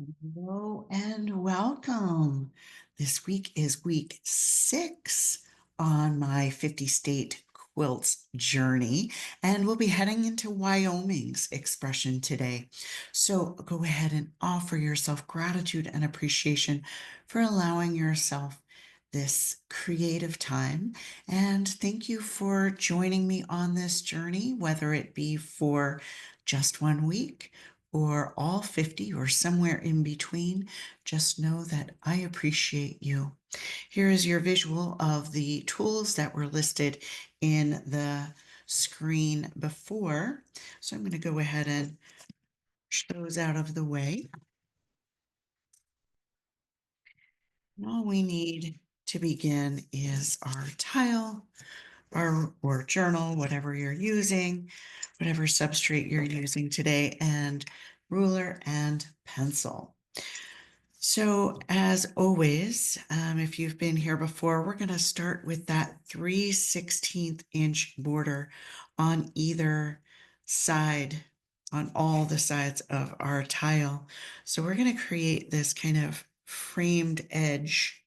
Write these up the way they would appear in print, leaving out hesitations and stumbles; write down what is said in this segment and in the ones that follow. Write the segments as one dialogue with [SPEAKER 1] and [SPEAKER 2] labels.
[SPEAKER 1] Hello and welcome. This week is week 6 on my 50 state quilts journey, and we'll be heading into Wyoming's expression today. So go ahead and offer yourself gratitude and appreciation for allowing yourself this creative time. And thank you for joining me on this journey, whether it be for just 1 week or all 50 or somewhere in between. Just know that I appreciate you. Here is your visual of the tools that were listed in the screen before. So I'm going to go ahead and push those out of the way. And all we need to begin is our tile, or journal, whatever you're using, whatever substrate you're using today, and ruler and pencil. So as always, if you've been here before, we're going to start with that 3/16 inch border on either side, on all the sides of our tile. So we're going to create this kind of framed edge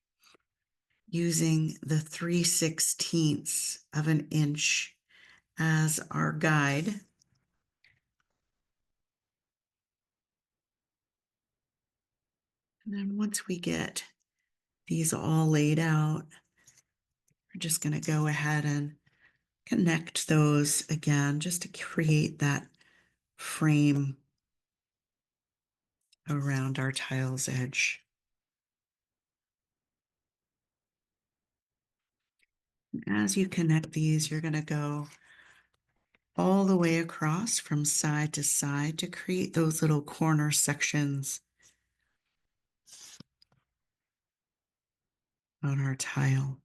[SPEAKER 1] using the 3/16 of an inch as our guide. And then once we get these all laid out, we're just going to go ahead and connect those again just to create that frame around our tile's edge. And as you connect these, you're going to go all the way across from side to side to create those little corner sections on our tile.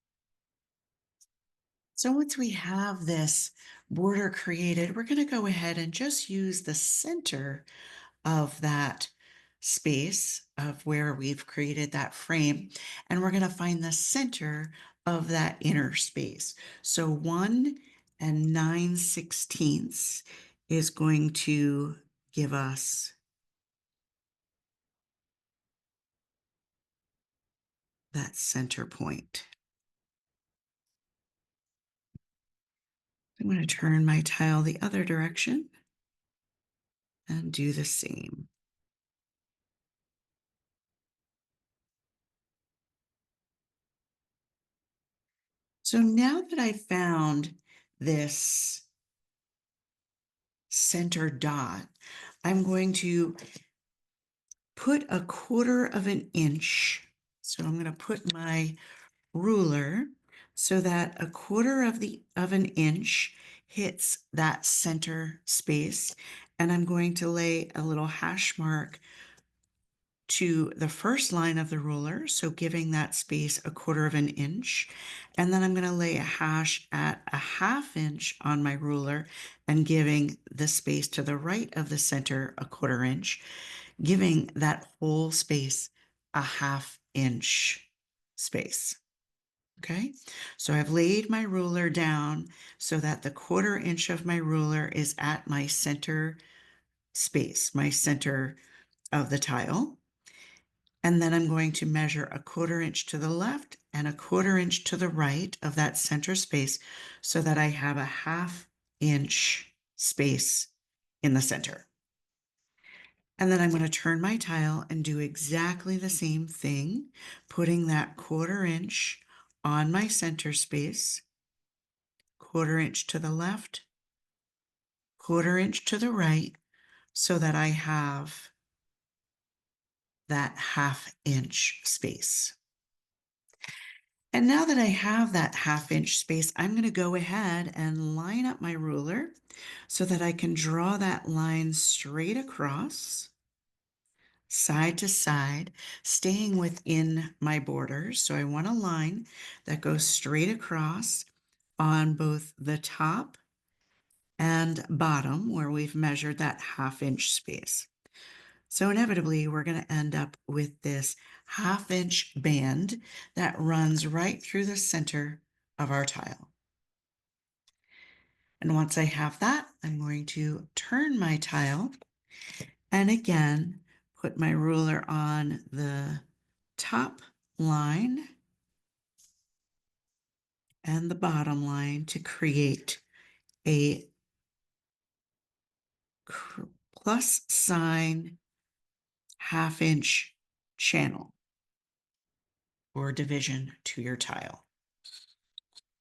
[SPEAKER 1] So once we have this border created, we're going to go ahead and just use the center of that space of where we've created that frame, and we're going to find the center of that inner space. So 1 9/16 is going to give us that center point. I'm going to turn my tile the other direction and do the same. So now that I found this center dot, I'm going to put 1/4 of an inch. So I'm going to put my ruler so that 1/4 of an inch hits that center space. And I'm going to lay a little hash mark to the first line of the ruler, so giving that space 1/4 of an inch. And then I'm going to lay a hash at 1/2 inch on my ruler and giving the space to the right of the center 1/4 inch, giving that whole space 1/2 inch space. Okay, so I've laid my ruler down so that the 1/4 inch of my ruler is at my center space, my center of the tile. And then I'm going to measure 1/4 inch to the left and 1/4 inch to the right of that center space so that I have a 1/2 inch space in the center. And then I'm going to turn my tile and do exactly the same thing, putting that 1/4 inch on my center space, 1/4 inch to the left, 1/4 inch to the right, so that I have that 1/2 inch space. And now that I have that 1/2 inch space, I'm going to go ahead and line up my ruler so that I can draw that line straight across, side to side, staying within my borders. So I want a line that goes straight across on both the top and bottom where we've measured that 1/2 inch space. So inevitably, we're going to end up with this 1/2 inch band that runs right through the center of our tile. And once I have that, I'm going to turn my tile and again put my ruler on the top line and the bottom line to create a plus sign half-inch channel or division to your tile.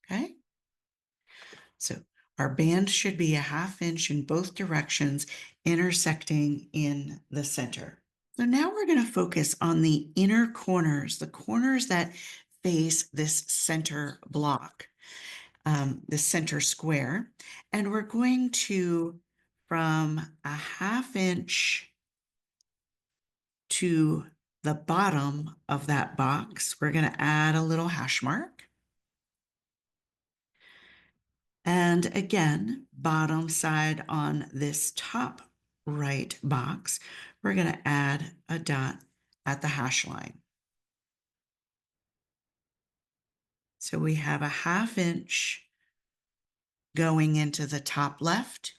[SPEAKER 1] Okay? So our band should be a half-inch in both directions, intersecting in the center. So now we're going to focus on the inner corners, the corners that face this center block, the center square. And we're going to, from a half-inch to the bottom of that box, we're going to add a little hash mark. And again, bottom side on this top right box, we're going to add a dot at the hash line. So we have a half-inch going into the top left.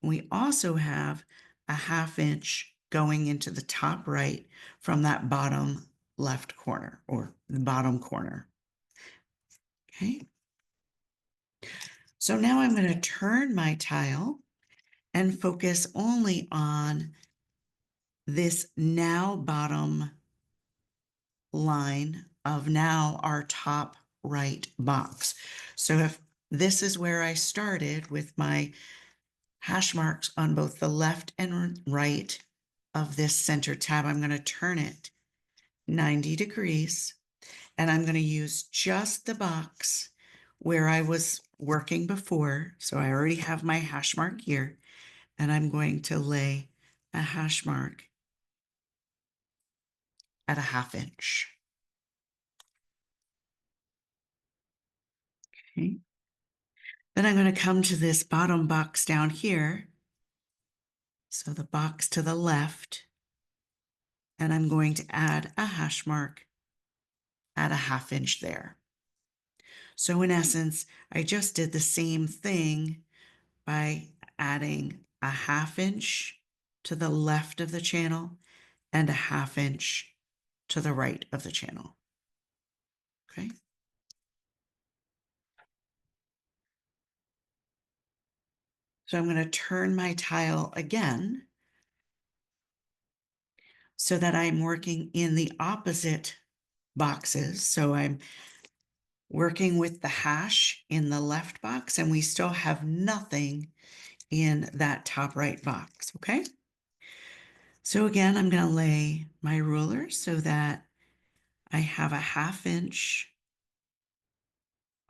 [SPEAKER 1] We also have a half-inch going into the top right from that bottom left corner or the bottom corner. Okay. So now I'm going to turn my tile and focus only on this now bottom line of now our top right box. So if this is where I started with my hash marks on both the left and right of this center tab, I'm going to turn it 90 degrees, and I'm going to use just the box where I was working before. So I already have my hash mark here, and I'm going to lay a hash mark at a half-inch. Okay. Then I'm going to come to this bottom box down here. So the box to the left, and I'm going to add a hash mark at a half-inch there. So in essence, I just did the same thing by adding a half-inch to the left of the channel and a half-inch to the right of the channel. Okay. So I'm going to turn my tile again so that I'm working in the opposite boxes. So I'm working with the hash in the left box, and we still have nothing in that top right box. Okay. So again, I'm going to lay my ruler so that I have a half-inch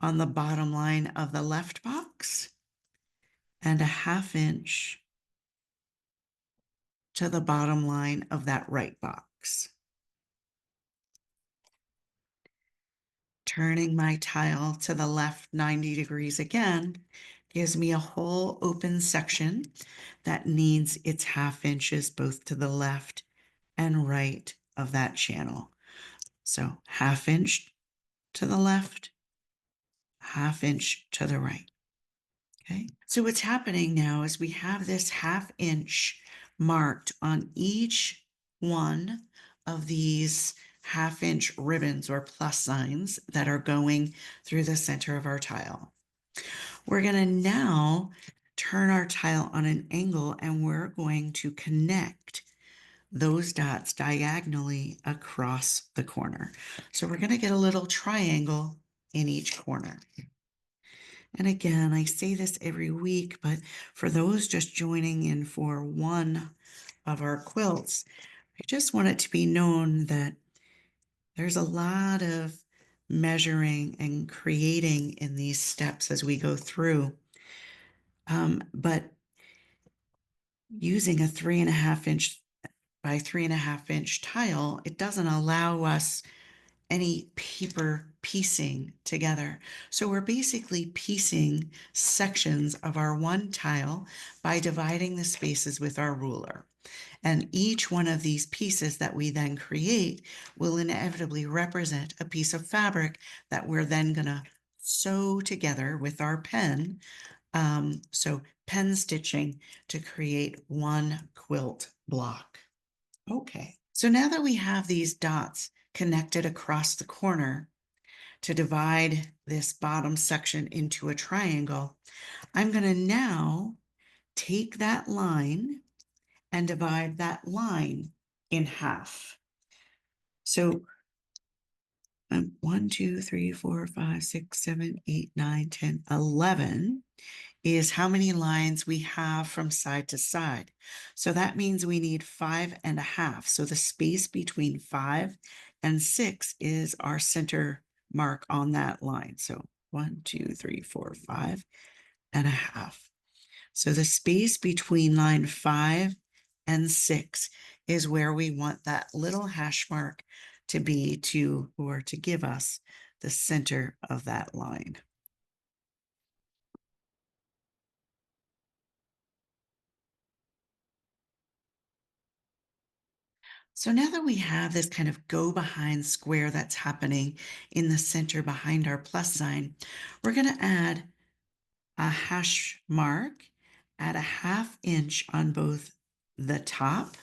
[SPEAKER 1] on the bottom line of the left box and a half-inch to the bottom line of that right box. Turning my tile to the left 90 degrees again gives me a whole open section that needs its half-inches both to the left and right of that channel. So half-inch to the left, half-inch to the right. Okay, so what's happening now is we have this half-inch marked on each one of these half-inch ribbons or plus signs that are going through the center of our tile. We're going to now turn our tile on an angle, and we're going to connect those dots diagonally across the corner. So we're going to get a little triangle in each corner. And again, I say this every week, but for those just joining in for one of our quilts, I just want it to be known that there's a lot of measuring and creating in these steps as we go through. But using a 3.5-inch by 3.5-inch tile, it doesn't allow us any paper piecing together. So we're basically piecing sections of our one tile by dividing the spaces with our ruler. And each one of these pieces that we then create will inevitably represent a piece of fabric that we're then going to sew together with our pen. So pen stitching to create one quilt block. Okay, so now that we have these dots connected across the corner to divide this bottom section into a triangle, I'm going to now take that line and divide that line in half. So 1, 2, 3, 4, 5, 6, 7, 8, 9, 10, 11 is how many lines we have from side to side. So that means we need 5.5. So the space between 5 and 6 is our center mark on that line. So 1, 2, 3, 4, 5.5. So the space between line 5 and 6 is where we want that little hash mark to be or to give us the center of that line. So now that we have this kind of go behind square that's happening in the center behind our plus sign, we're going to add a hash mark at a 1/2 inch on both the top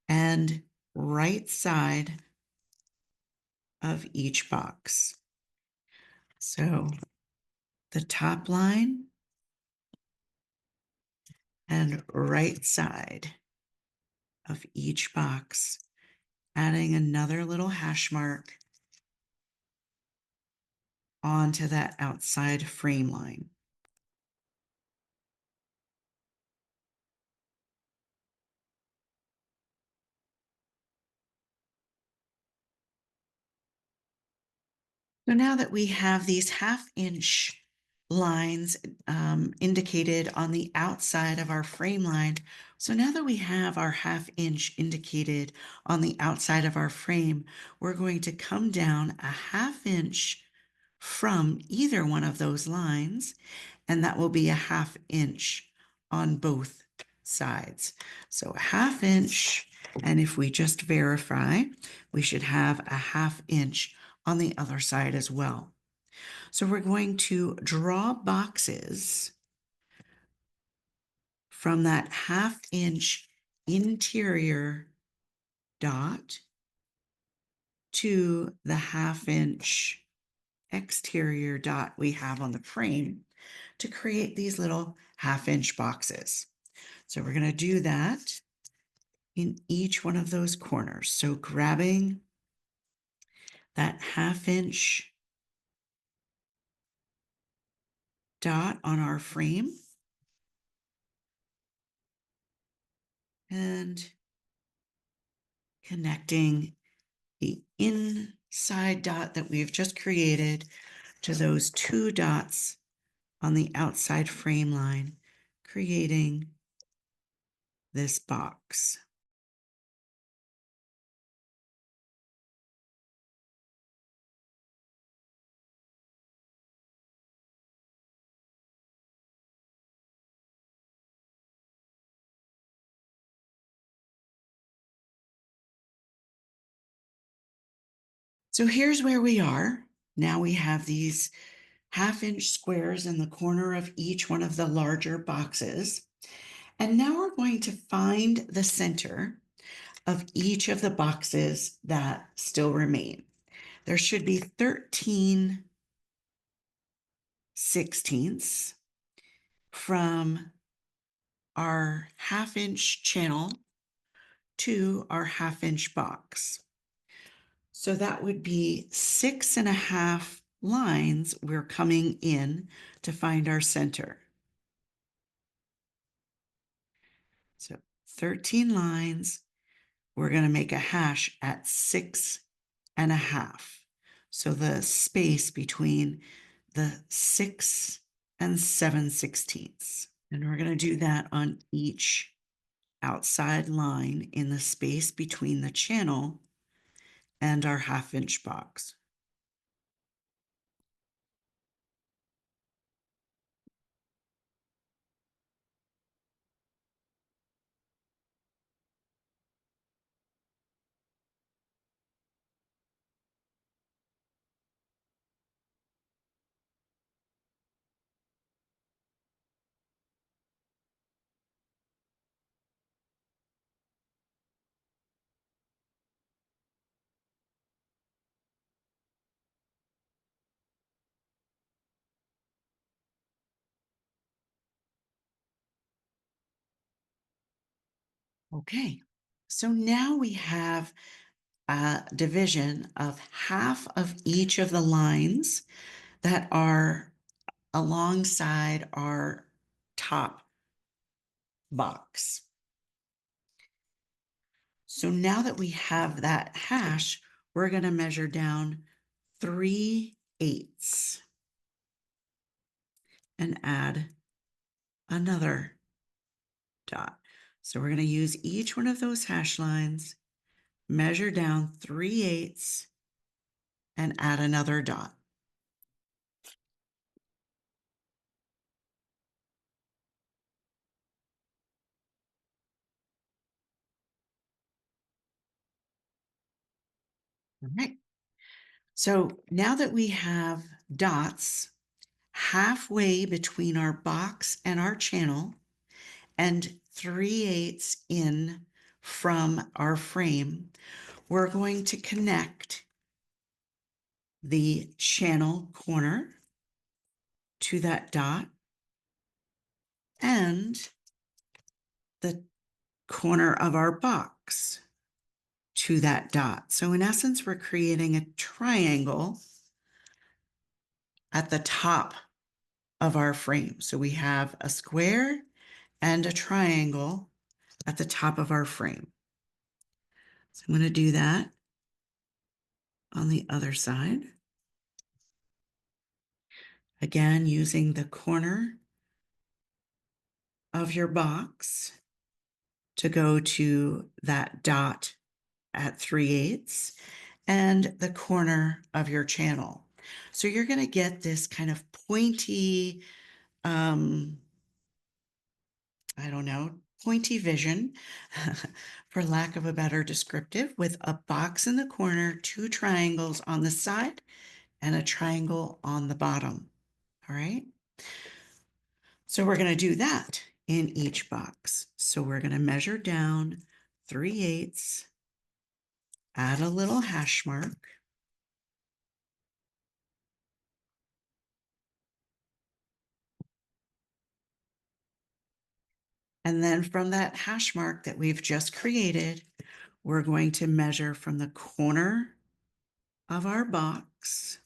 [SPEAKER 1] and right side of each box. So the top line and right side of each box, adding another little hash mark onto that outside frame line. So now that we have these 1/2 inch lines indicated on the outside of our frame line, so now that we have our 1/2 inch indicated on the outside of our frame, we're going to come down a 1/2 inch from either one of those lines, and that will be a 1/2 inch on both sides. So a 1/2 inch, and if we just verify, we should have a 1/2 inch on the other side as well. So we're going to draw boxes from that 1/2 inch interior dot to the 1/2 inch exterior dot we have on the frame to create these little 1/2 inch boxes. So we're going to do that in each one of those corners. So grabbing that 1/2 inch dot on our frame and connecting the inside dot that we've just created to those 2 dots on the outside frame line, creating this box. So here's where we are. Now we have these 1/2 inch squares in the corner of each one of the larger boxes. And now we're going to find the center of each of the boxes that still remain. There should be 13 sixteenths from our 1/2 inch channel to our 1/2 inch box. So that would be 6.5 lines we're coming in to find our center. So 13 lines, we're going to make a hash at 6.5. So the space between the 6 and 7/16. And we're going to do that on each outside line in the space between the channel and our 1/2 inch box. Okay, so now we have a division of half of each of the lines that are alongside our top box. So now that we have that hash, we're going to measure down 3/8 and add another dot. So we're going to use each one of those hash lines, measure down 3/8 and add another dot. All right. So now that we have dots halfway between our box and our channel and 3/8 in from our frame, we're going to connect the channel corner to that dot and the corner of our box to that dot. So in essence, we're creating a triangle at the top of our frame. So we have a square and a triangle at the top of our frame. So I'm going to do that on the other side. Again, using the corner of your box to go to that dot at 3/8 and the corner of your channel. So you're going to get this kind of pointy, I don't know, pointy vision, for lack of a better descriptive, with a box in the corner, two triangles on the side, and a triangle on the bottom. All right. So we're going to do that in each box. So we're going to measure down 3/8, add a little hash mark, and then from that hash mark that we've just created, we're going to measure from the corner of our box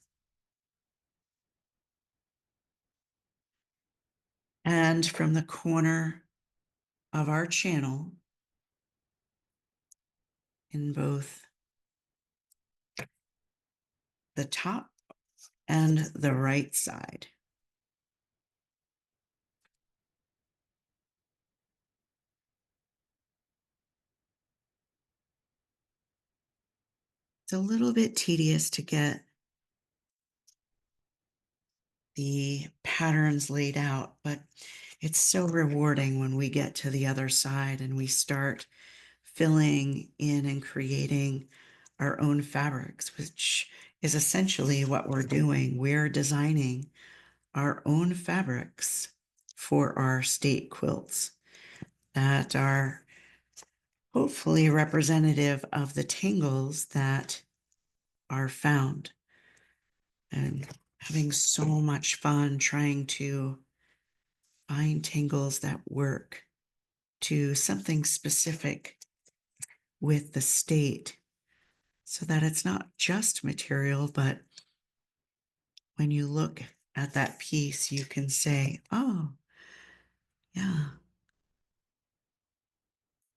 [SPEAKER 1] and from the corner of our channel in both the top and the right side. It's a little bit tedious to get the patterns laid out, but it's so rewarding when we get to the other side and we start filling in and creating our own fabrics, which is essentially what we're doing. We're designing our own fabrics for our state quilts that are hopefully representative of the tangles that are found, and having so much fun trying to find tangles that work to something specific with the state so that it's not just material, but when you look at that piece, you can say, oh, yeah,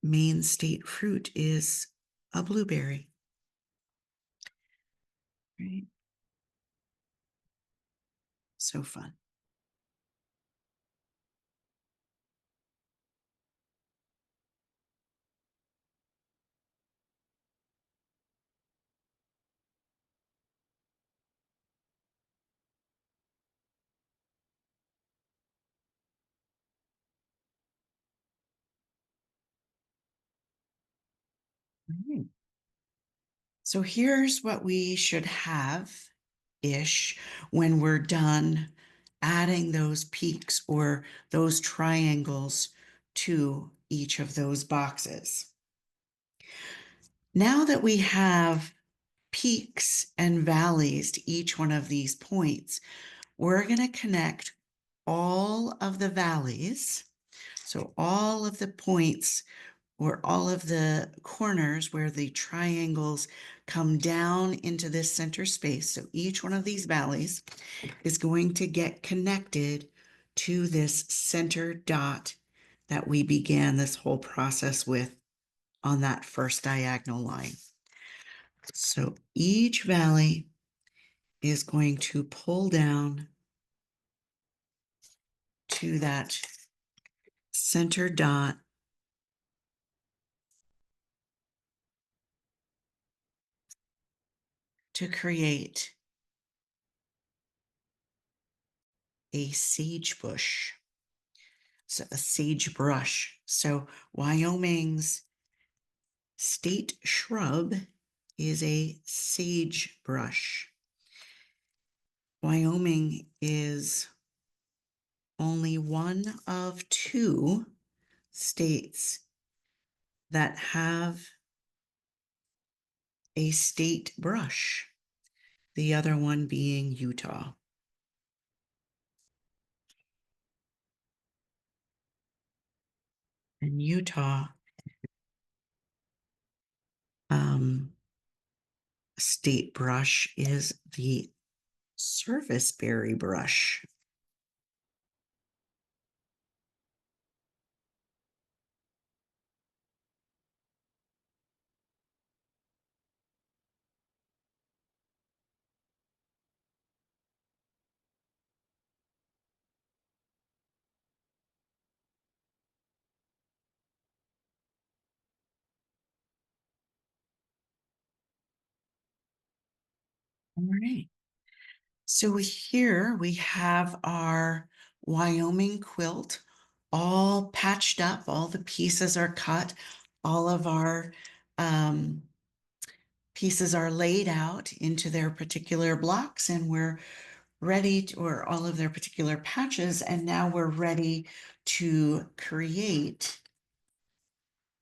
[SPEAKER 1] Maine state fruit is a blueberry, right? So fun. Right. So here's what we should have ish when we're done adding those peaks or those triangles to each of those boxes. Now that we have peaks and valleys to each one of these points, we're going to connect all of the valleys, so all of the points or all of the corners where the triangles come down into this center space. So each one of these valleys is going to get connected to this center dot that we began this whole process with on that first diagonal line. So each valley is going to pull down to that center dot to create a sage bush, so a sagebrush. So Wyoming's state shrub is a sagebrush. Wyoming is only one of two states that have a state brush, the other one being Utah. And Utah state brush is the serviceberry brush. All right. So here we have our Wyoming quilt all patched up. All the pieces are cut. All of our pieces are laid out into their particular blocks, and we're ready to, or all of their particular patches. And now we're ready to create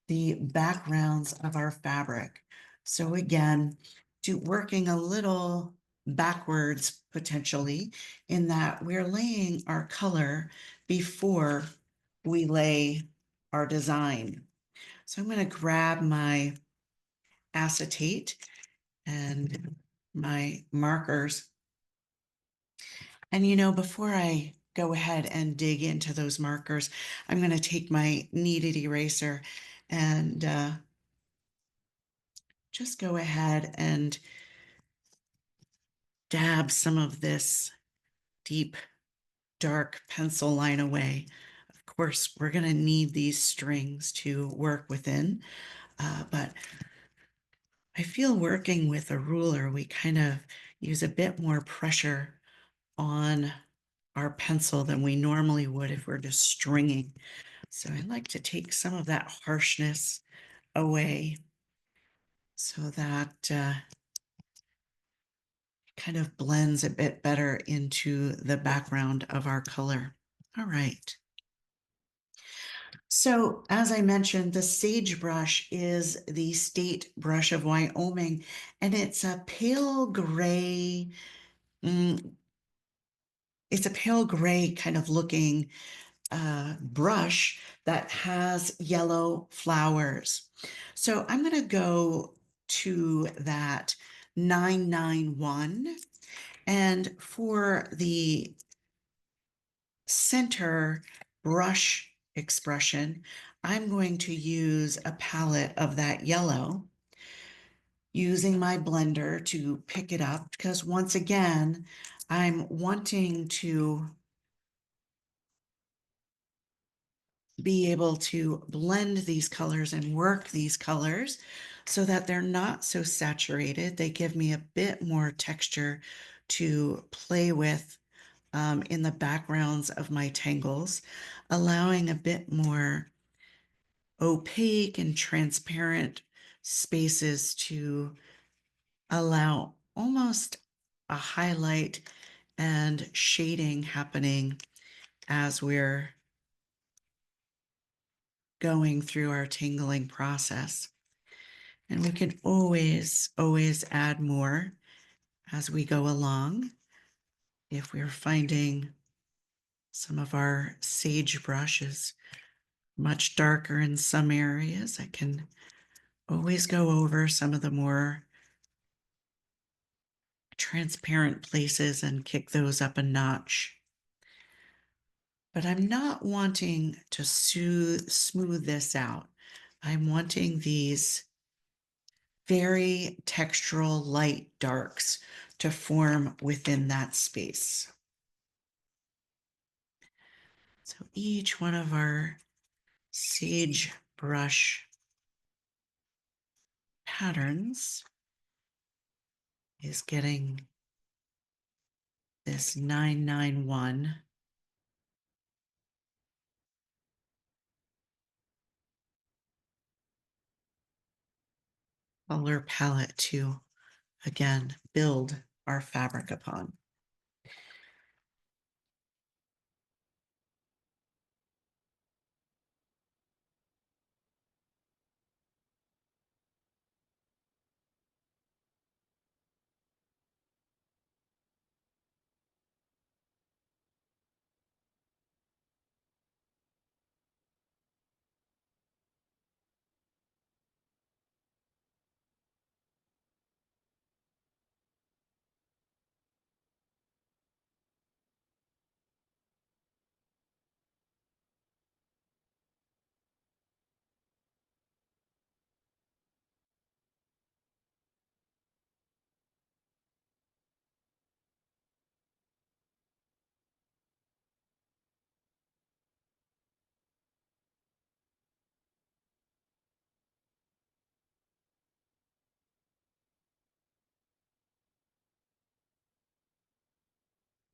[SPEAKER 1] the backgrounds of our fabric. So again, working a little backwards potentially, in that we're laying our color before we lay our design. So I'm going to grab my acetate and my markers. And before I go ahead and dig into those markers, I'm going to take my kneaded eraser and just go ahead and dab some of this deep, dark pencil line away. Of course, we're going to need these strings to work within, but I feel working with a ruler, we kind of use a bit more pressure on our pencil than we normally would if we're just stringing. So I like to take some of that harshness away so that kind of blends a bit better into the background of our color. All right. So as I mentioned, the sagebrush is the state brush of Wyoming, and it's a pale gray, it's a pale gray kind of looking brush that has yellow flowers. So I'm going to go to that 991, and for the center brush expression, I'm going to use a palette of that yellow, using my blender to pick it up, because once again, I'm wanting to be able to blend these colors and work these colors so that they're not so saturated. They give me a bit more texture to play with in the backgrounds of my tangles, allowing a bit more opaque and transparent spaces to allow almost a highlight and shading happening as we're going through our tangling process. And we can always add more as we go along. If we're finding some of our sage brushes much darker in some areas. I can always go over some of the more transparent places and kick those up a notch. But I'm not wanting to smooth this out. I'm wanting these very textural light darks to form within that space. So each one of our sage brush patterns is getting this 991 color palette to, again, build our fabric upon.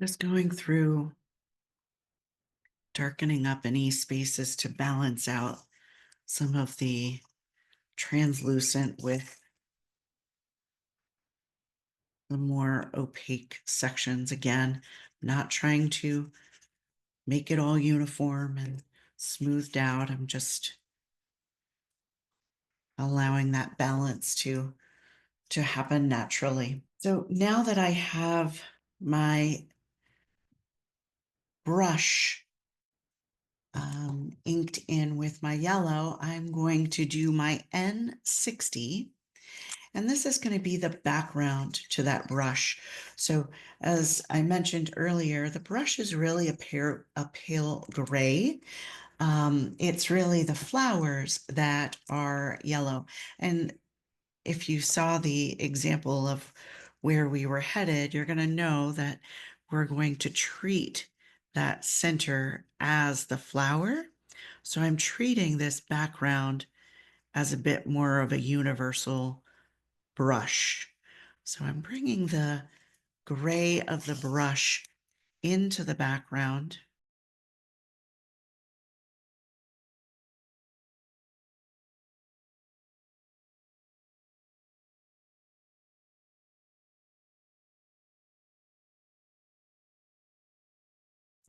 [SPEAKER 1] Just going through, darkening up any spaces to balance out some of the translucent with the more opaque sections. Again, not trying to make it all uniform and smoothed out. I'm just allowing that balance to happen naturally. So now that I have my brush inked in with my yellow, I'm going to do my N60. And this is going to be the background to that brush. So as I mentioned earlier, the brush is really a pale gray. It's really the flowers that are yellow. And if you saw the example of where we were headed, you're going to know that we're going to treat that center as the flower. So I'm treating this background as a bit more of a universal brush. So I'm bringing the gray of the brush into the background.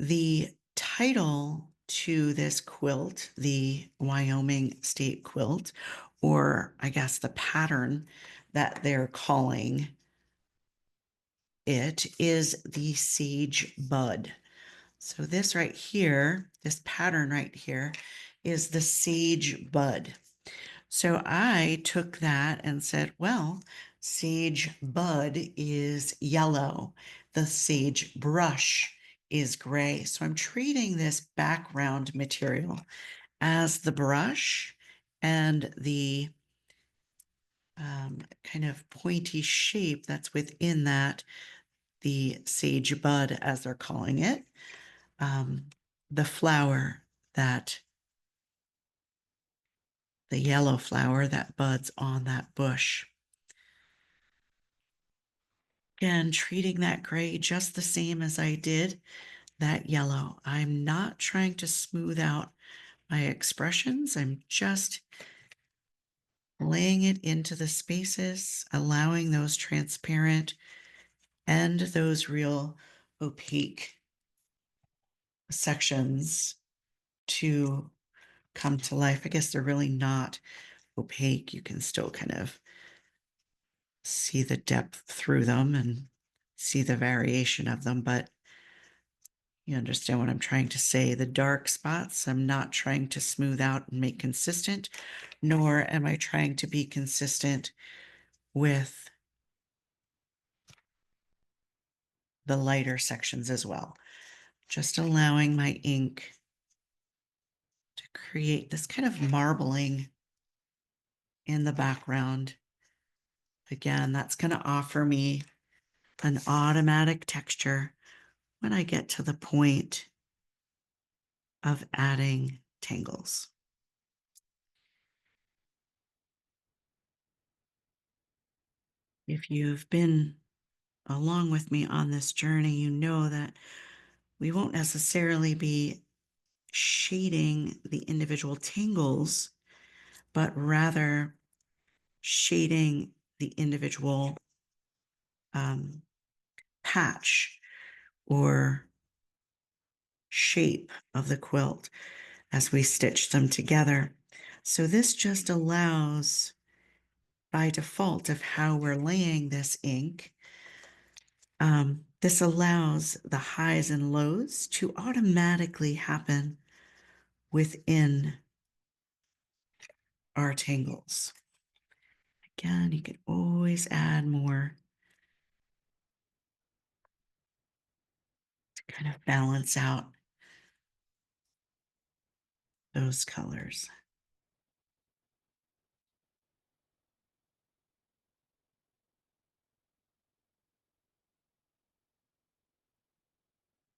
[SPEAKER 1] The title to this quilt, the Wyoming State Quilt, or I guess the pattern that they're calling it, is the Sage Bud. So this right here, this pattern right here, is the Sage Bud. So I took that and said, well, sage bud is yellow. The sage brush is gray. So I'm treating this background material as the brush, and the kind of pointy shape that's within that, the sage bud, as they're calling it, the flower that the yellow flower that buds on that bush. Again, treating that gray just the same as I did that yellow. I'm not trying to smooth out my expressions. I'm just laying it into the spaces, allowing those transparent and those real opaque sections to come to life. I guess they're really not opaque. You can still kind of see the depth through them and see the variation of them, but You understand what I'm trying to say. The dark spots, I'm not trying to smooth out and make consistent, nor am I trying to be consistent with the lighter sections as well. Just allowing my ink to create this kind of marbling in the background. Again, that's going to offer me an automatic texture when I get to the point of adding tangles. If you've been along with me on this journey, you know that we won't necessarily be shading the individual tangles, but rather shading the individual patch or shape of the quilt as we stitch them together. So this just allows, by default of how we're laying this ink, this allows the highs and lows to automatically happen within our tangles. Again, you can always add more to kind of balance out those colors.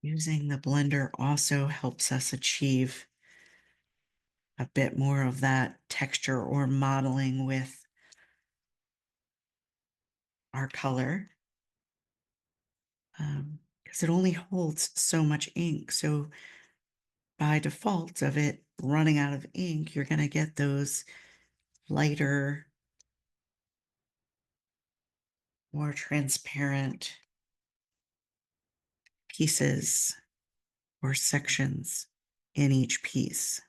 [SPEAKER 1] Using the blender also helps us achieve a bit more of that texture or modeling with our color, because it only holds so much ink. So by default of it running out of ink, you're going to get those lighter, more transparent pieces or sections in each piece.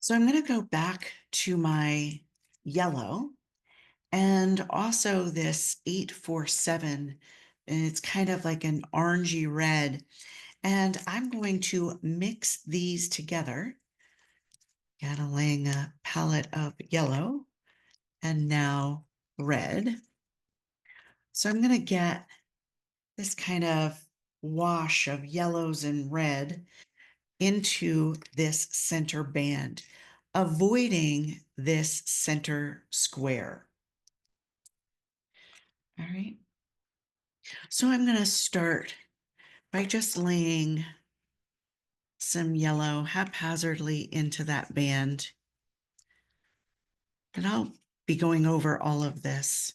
[SPEAKER 1] So I'm going to go back to my yellow and also this 847. And it's kind of like an orangey red. And I'm going to mix these together. Again, laying a palette of yellow and now red. So I'm going to get this kind of wash of yellows and red into this center band, avoiding this center square. All right. So I'm going to start by just laying some yellow haphazardly into that band. And I'll be going over all of this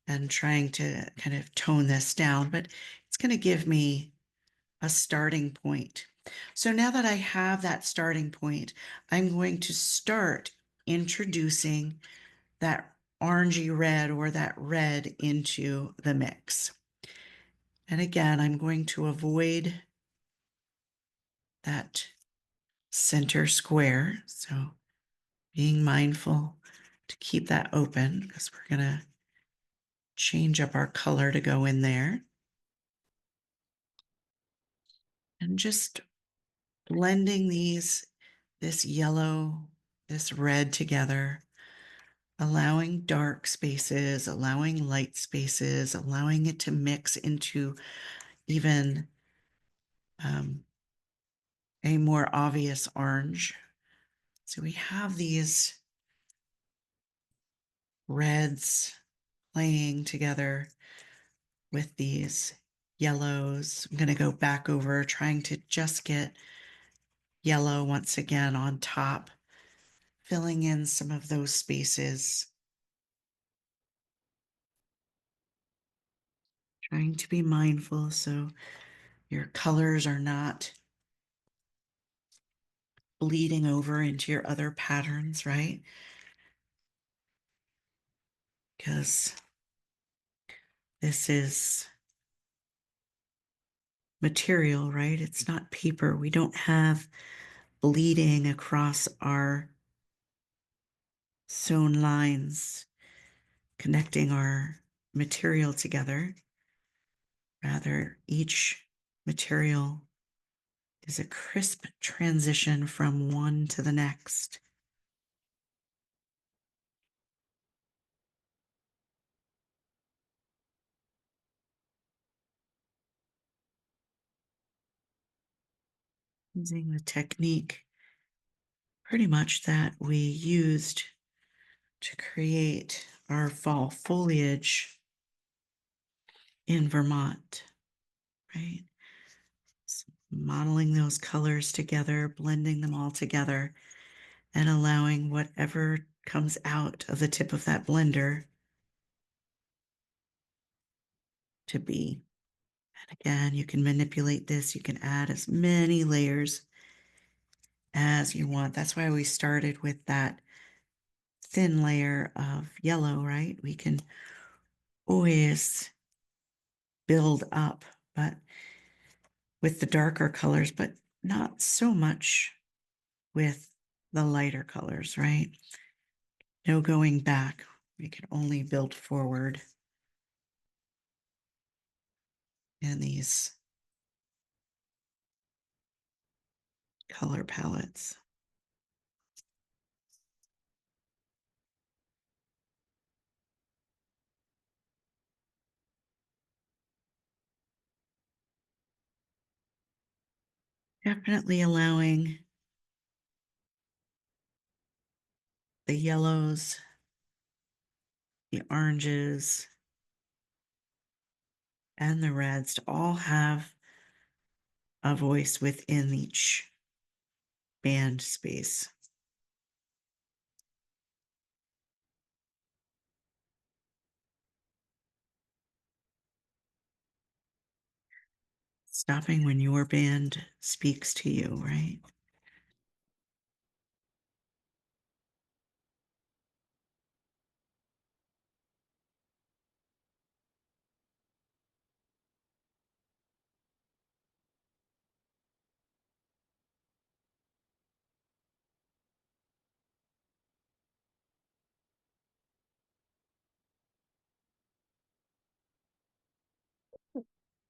[SPEAKER 1] and trying to kind of tone this down, but it's going to give me a starting point. So now that I have that starting point, I'm going to start introducing that orangey red or that red into the mix. And again, I'm going to avoid that center square. So being mindful to keep that open because we're going to change up our color to go in there. And just blending this yellow, this red together, allowing dark spaces, allowing light spaces, allowing it to mix into even a more obvious orange. So we have these reds playing together with these yellows. I'm going to go back over trying to just get yellow once again on top, filling in some of those spaces. Trying to be mindful so your colors are not bleeding over into your other patterns, right? Because this is material, right? It's not paper. We don't have bleeding across our sewn lines, connecting our material together. Rather, each material is a crisp transition from one to the next. Using the technique pretty much that we used to create our fall foliage in Vermont, right? So modeling those colors together, blending them all together, and allowing whatever comes out of the tip of that blender to be. And again, you can manipulate this. You can add as many layers as you want. That's why we started with that thin layer of yellow, right? We can always build up, but with the darker colors, but not so much with the lighter colors, right? No going back. We can only build forward in these color palettes. Definitely allowing the yellows, the oranges, and the reds to all have a voice within each band space. Stopping when your band speaks to you, right?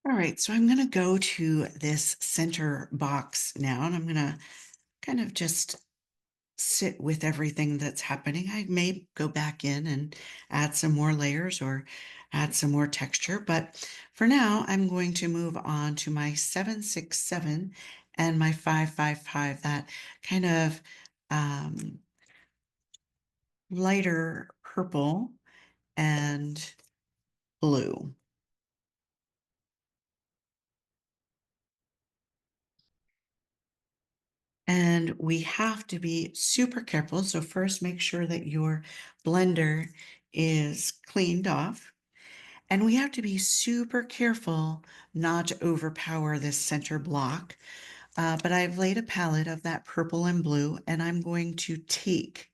[SPEAKER 1] All right, so I'm going to go to this center box now, and I'm going to kind of just sit with everything that's happening. I may go back in and add some more layers or add some more texture, but for now, I'm going to move on to my 767 and my 555, that kind of lighter purple and blue. And we have to be super careful. So first, make sure that your blender is cleaned off. And we have to be super careful not to overpower this center block. But I've laid a palette of that purple and blue, and I'm going to take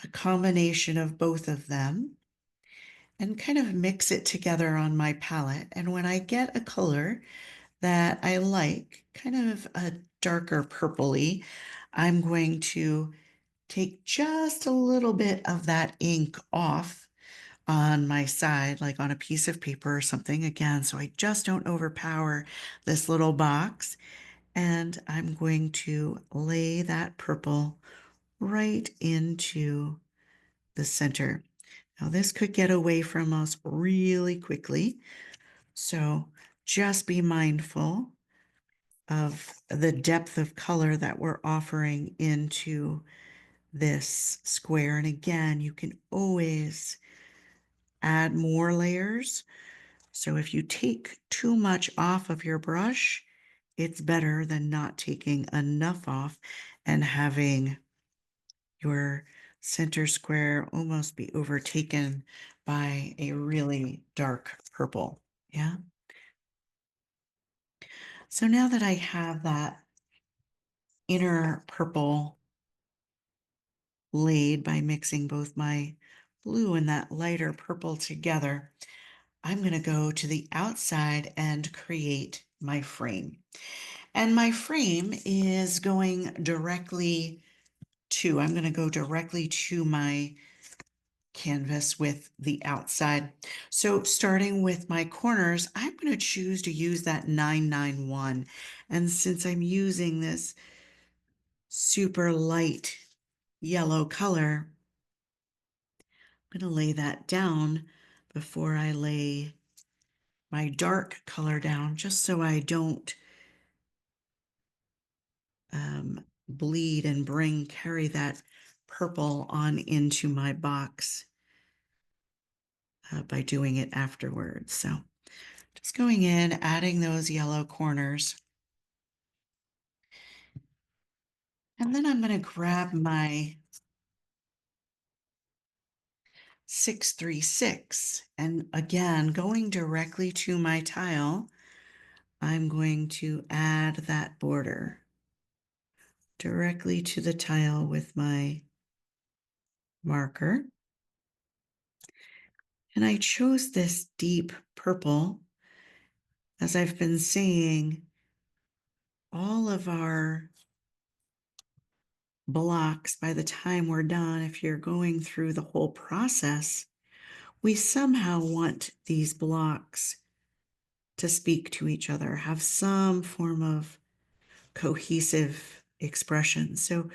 [SPEAKER 1] a combination of both of them and kind of mix it together on my palette. And when I get a color that I like, kind of a darker purpley, I'm going to take just a little bit of that ink off on my side, like on a piece of paper or something, again, so I just don't overpower this little box. And I'm going to lay that purple right into the center. Now, this could get away from us really quickly, so just be mindful of the depth of color that we're offering into this square. And again, you can always add more layers. So if you take too much off of your brush, it's better than not taking enough off and having your center square almost be overtaken by a really dark purple. Yeah. So now that I have that inner purple laid by mixing both my blue and that lighter purple together, I'm going to go to the outside and create my frame. And my frame is going directly to, I'm going to go directly to my canvas with the outside. So starting with my corners, I'm going to choose to use that 991. And since I'm using this super light yellow color, I'm going to lay that down before I lay my dark color down, just so I don't bleed and carry that purple on into my box by doing it afterwards. So just going in, adding those yellow corners. And then I'm going to grab my 636. And again, going directly to my tile, I'm going to add that border directly to the tile with my marker. And I chose this deep purple. As I've been saying, all of our blocks, by the time we're done, if you're going through the whole process, we somehow want these blocks to speak to each other, have some form of cohesive expression. So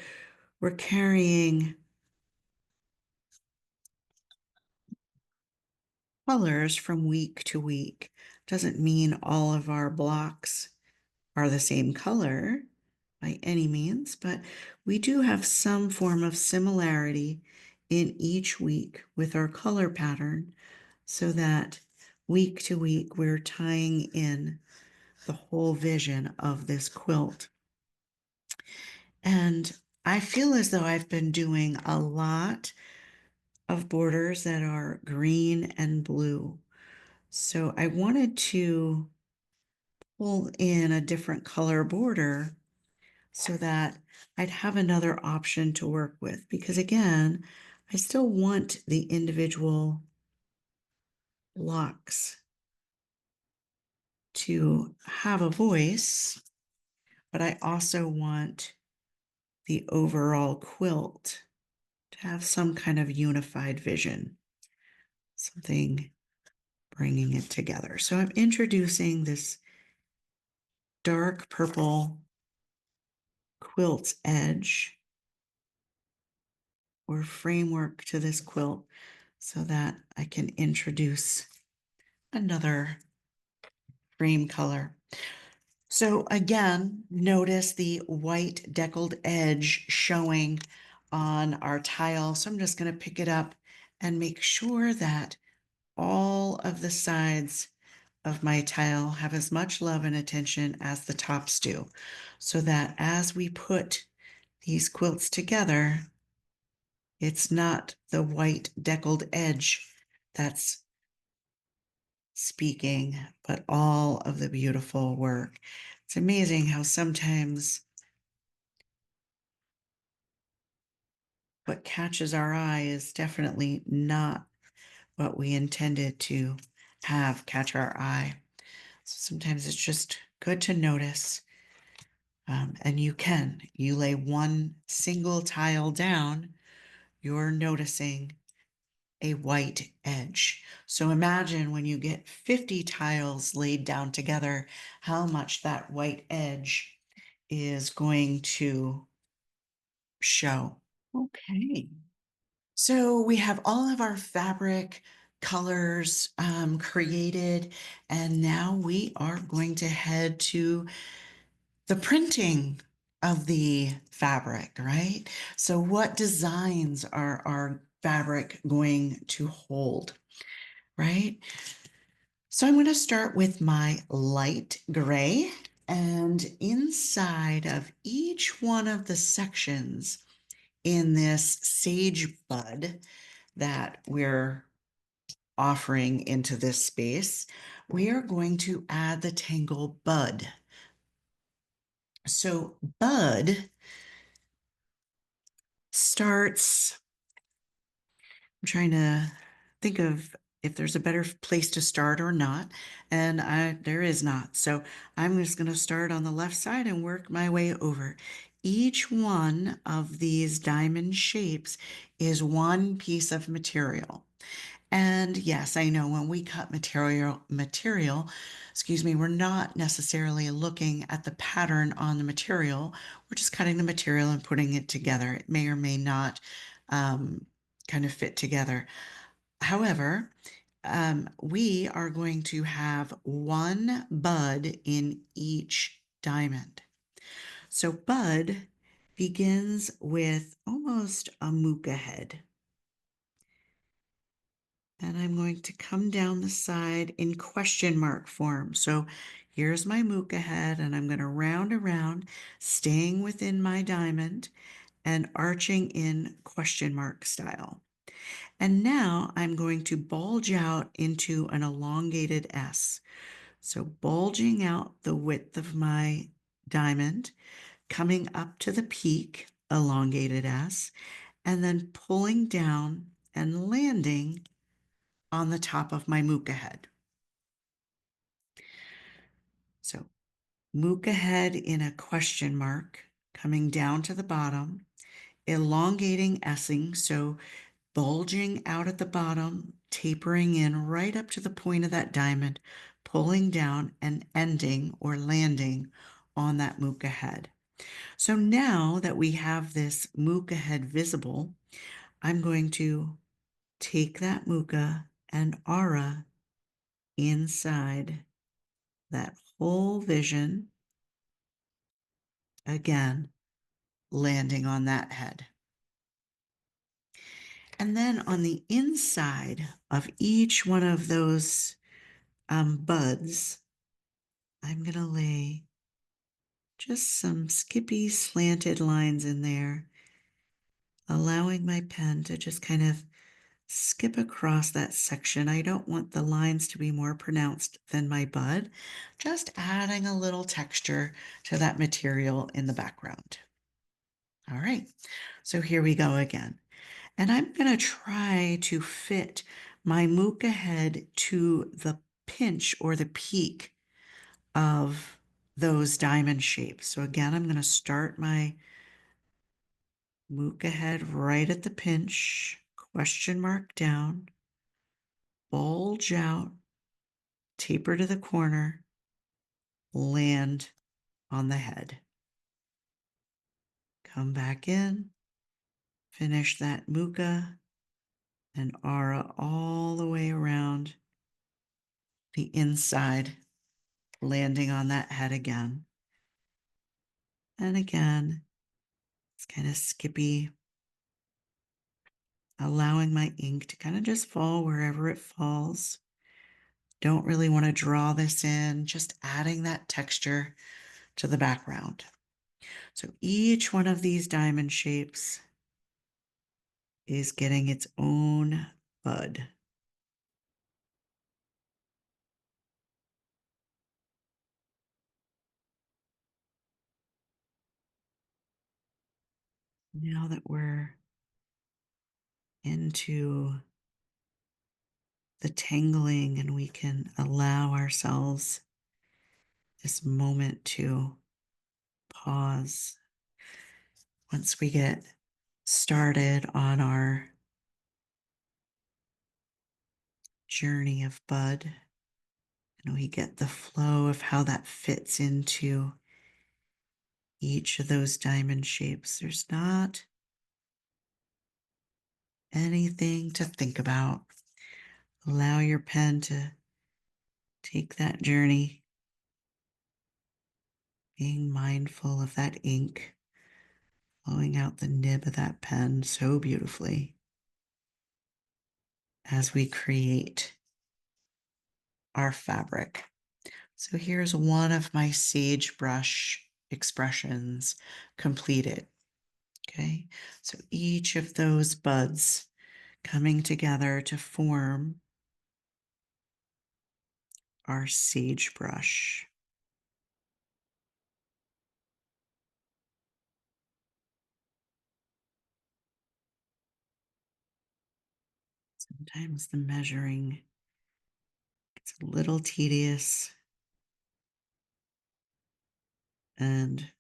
[SPEAKER 1] we're carrying colors from week to week. Doesn't mean all of our blocks are the same color by any means, but we do have some form of similarity in each week with our color pattern, so that week to week we're tying in the whole vision of this quilt. And I feel as though I've been doing a lot of borders that are green and blue. So I wanted to pull in a different color border so that I'd have another option to work with. Because again, I still want the individual blocks to have a voice, but I also want the overall quilt to have some kind of unified vision, something bringing it together. So I'm introducing this dark purple quilt's edge or framework to this quilt so that I can introduce another frame color. So again, notice the white deckled edge showing on our tile. So I'm just going to pick it up and make sure that all of the sides of my tile have as much love and attention as the tops do, so that as we put these quilts together, it's not the white deckled edge that's speaking, but all of the beautiful work. It's amazing how sometimes what catches our eye is definitely not what we intended to have catch our eye. So sometimes it's just good to notice. And you lay one single tile down, you're noticing a white edge. So imagine when you get 50 tiles laid down together, how much that white edge is going to show. Okay. So we have all of our fabric colors created, and now we are going to head to the printing of the fabric, right? So what designs are our fabric going to hold, right? So I'm going to start with my light gray, and inside of each one of the sections in this sage bud that we're offering into this space, we are going to add the tangle bud. So bud starts, I'm trying to think of if there's a better place to start or not, and there is not. So I'm just going to start on the left side and work my way over. Each one of these diamond shapes is one piece of material. And yes, I know when we cut material, excuse me, we're not necessarily looking at the pattern on the material. We're just cutting the material and putting it together. It may or may not kind of fit together. However, we are going to have one bud in each diamond. So bud begins with almost a muka head. And I'm going to come down the side in question mark form. So here's my muka head, and I'm going to round around, staying within my diamond and arching in question mark style. And now I'm going to bulge out into an elongated S. So bulging out the width of my diamond, coming up to the peak, elongated S, and then pulling down and landing on the top of my muka head. So muka head in a question mark, coming down to the bottom, elongating S-ing, so bulging out at the bottom, tapering in right up to the point of that diamond, pulling down and ending or landing on that muka head. So now that we have this muka head visible, I'm going to take that muka and aura inside that whole vision, again, landing on that head. And then on the inside of each one of those buds, I'm going to lay just some skippy slanted lines in there, allowing my pen to just kind of skip across that section. I don't want the lines to be more pronounced than my bud, just adding a little texture to that material in the background. All right, so here we go again. And I'm going to try to fit my muka head to the pinch or the peak of those diamond shapes. So again, I'm going to start my muka head right at the pinch, question mark down, bulge out, taper to the corner, land on the head. Come back in, finish that muka and aura all the way around the inside, landing on that head again. And again, it's kind of skippy, allowing my ink to kind of just fall wherever it falls. Don't really want to draw this in, just adding that texture to the background. So each one of these diamond shapes is getting its own bud. Now that we're into the tangling and we can allow ourselves this moment to pause once we get started on our journey of bud and we get the flow of how that fits into each of those diamond shapes. There's not anything to think about. Allow your pen to take that journey, being mindful of that ink flowing out the nib of that pen so beautifully as we create our fabric. So here's one of my sagebrush expressions completed. Okay, so each of those buds coming together to form our sagebrush. Sometimes the measuring a little tedious and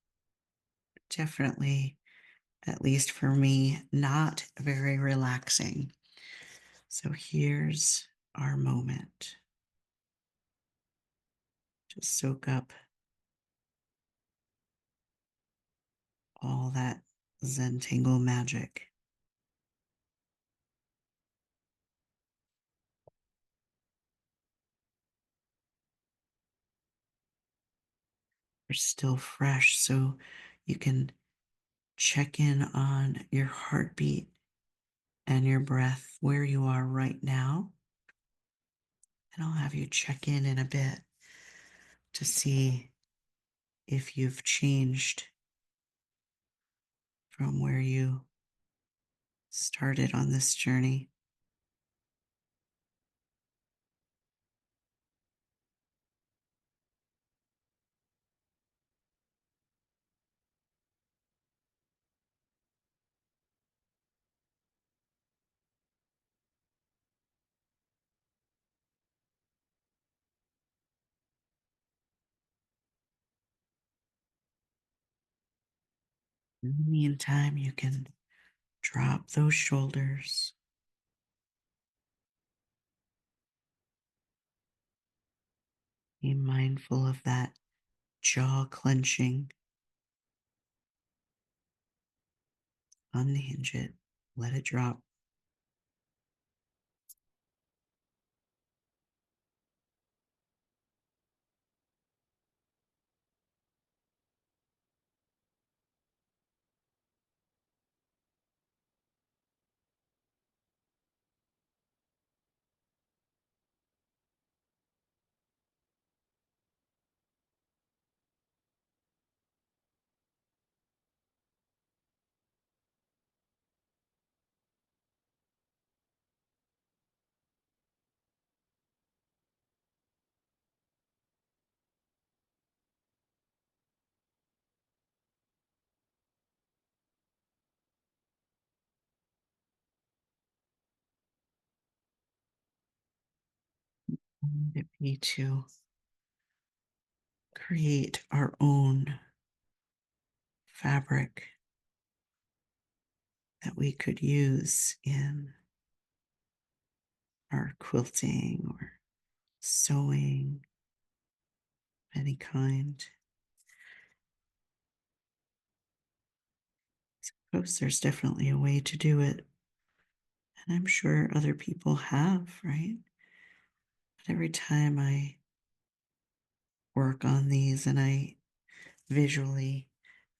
[SPEAKER 1] definitely, at least for me, not very relaxing. So here's our moment to soak up all that Zentangle magic. Are still fresh, so you can check in on your heartbeat and your breath where you are right now. And I'll have you check in a bit to see if you've changed from where you started on this journey. In the meantime, you can drop those shoulders. Be mindful of that jaw clenching. Unhinge it. Let it drop. And it be to create our own fabric that we could use in our quilting or sewing of any kind. Of course, there's definitely a way to do it, and I'm sure other people have, right? But every time I work on these and I visually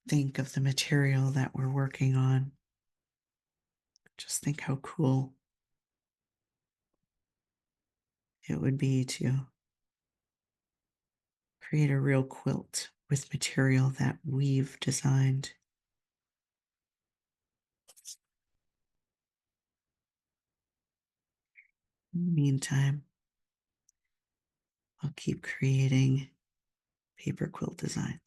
[SPEAKER 1] think of the material that we're working on, just think how cool it would be to create a real quilt with material that we've designed. In the meantime, I'll keep creating paper quilt designs.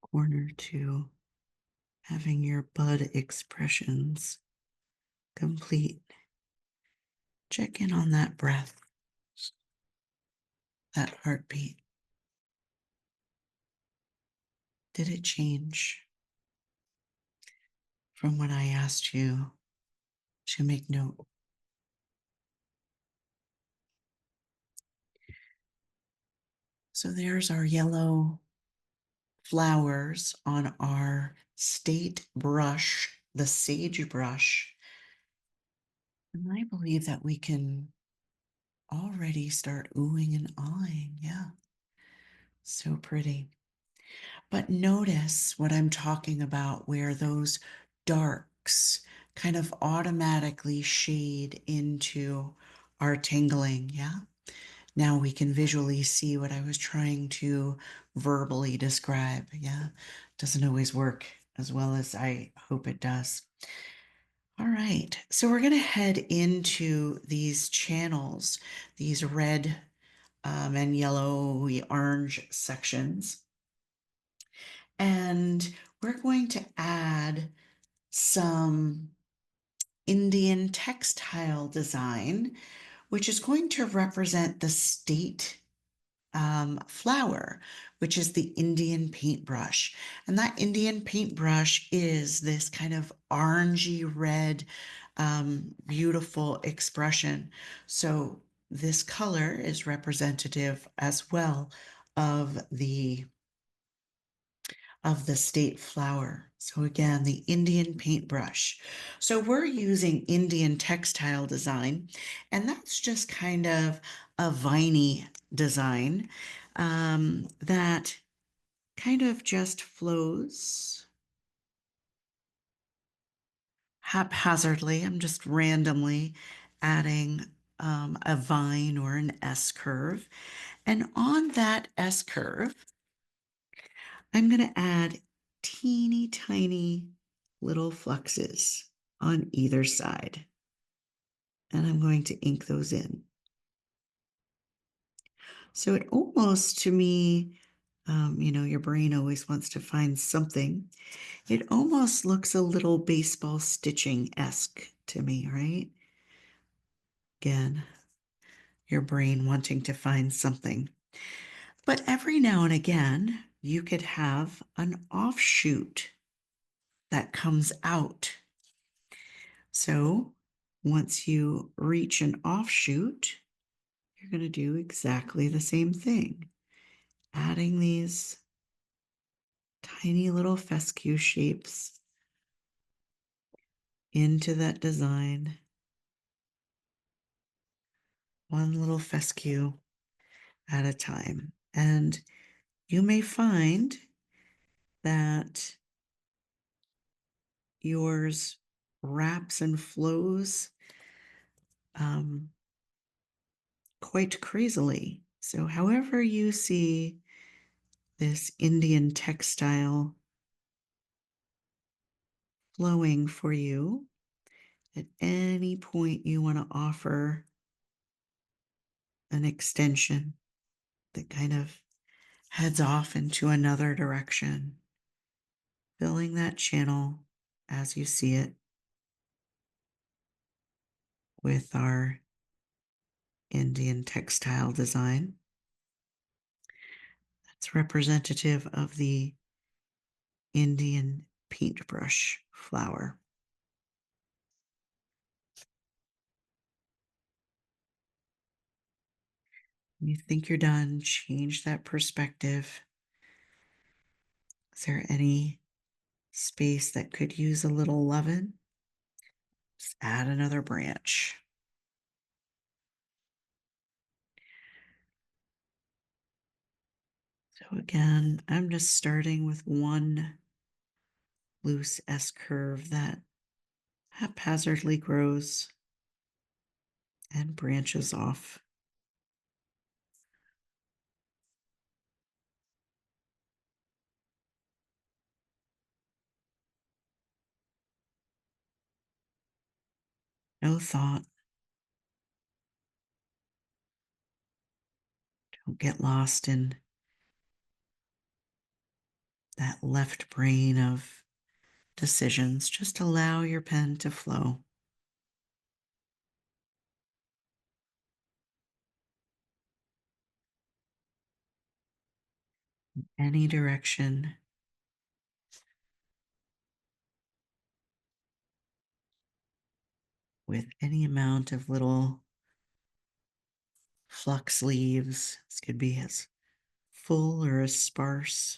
[SPEAKER 1] Corner to having your bud expressions complete. Check in on that breath, that heartbeat. Did it change from when I asked you Should make note. So there's our yellow flowers on our state brush, the sage brush. And I believe that we can already start oohing and awing. Yeah, so pretty. But notice what I'm talking about, where those darks kind of automatically shade into our tingling. Yeah. Now we can visually see what I was trying to verbally describe. Yeah. Doesn't always work as well as I hope it does. All right. So we're going to head into these channels, these red and yellowy orange sections. And we're going to add some Indian textile design, which is going to represent the state flower, which is the Indian paintbrush. And that Indian paintbrush is this kind of orangey red, beautiful expression. So this color is representative as well of the state flower. So again, the Indian paintbrush. So we're using Indian textile design, and that's just kind of a viney design that kind of just flows haphazardly. I'm just randomly adding a vine or an S curve. And on that S curve, I'm going to add teeny tiny little fluxes on either side. And I'm going to ink those in. So it almost, to me, your brain always wants to find something. It almost looks a little baseball stitching-esque to me, right? Again, your brain wanting to find something. But every now and again, you could have an offshoot that comes out. So once you reach an offshoot, you're going to do exactly the same thing, adding these tiny little fescue shapes into that design. One little fescue at a time. And you may find that yours wraps and flows quite crazily. So, however you see this Indian textile flowing for you, at any point you want to offer an extension that kind of heads off into another direction, filling that channel as you see it with our Indian textile design. That's representative of the Indian paintbrush flower. When you think you're done, change that perspective. Is there any space that could use a little loving? Just add another branch. So again, I'm just starting with one loose S curve that haphazardly grows and branches off. No thought. Don't get lost in that left brain of decisions. Just allow your pen to flow. Any direction. with any amount of little flux leaves. This could be as full or as sparse.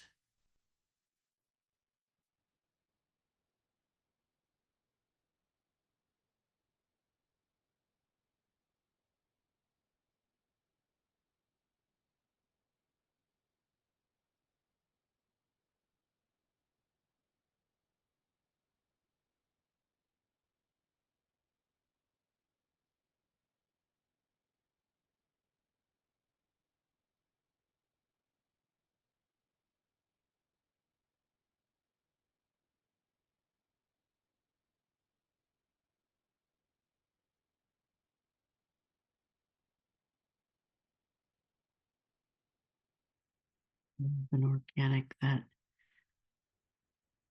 [SPEAKER 1] An organic that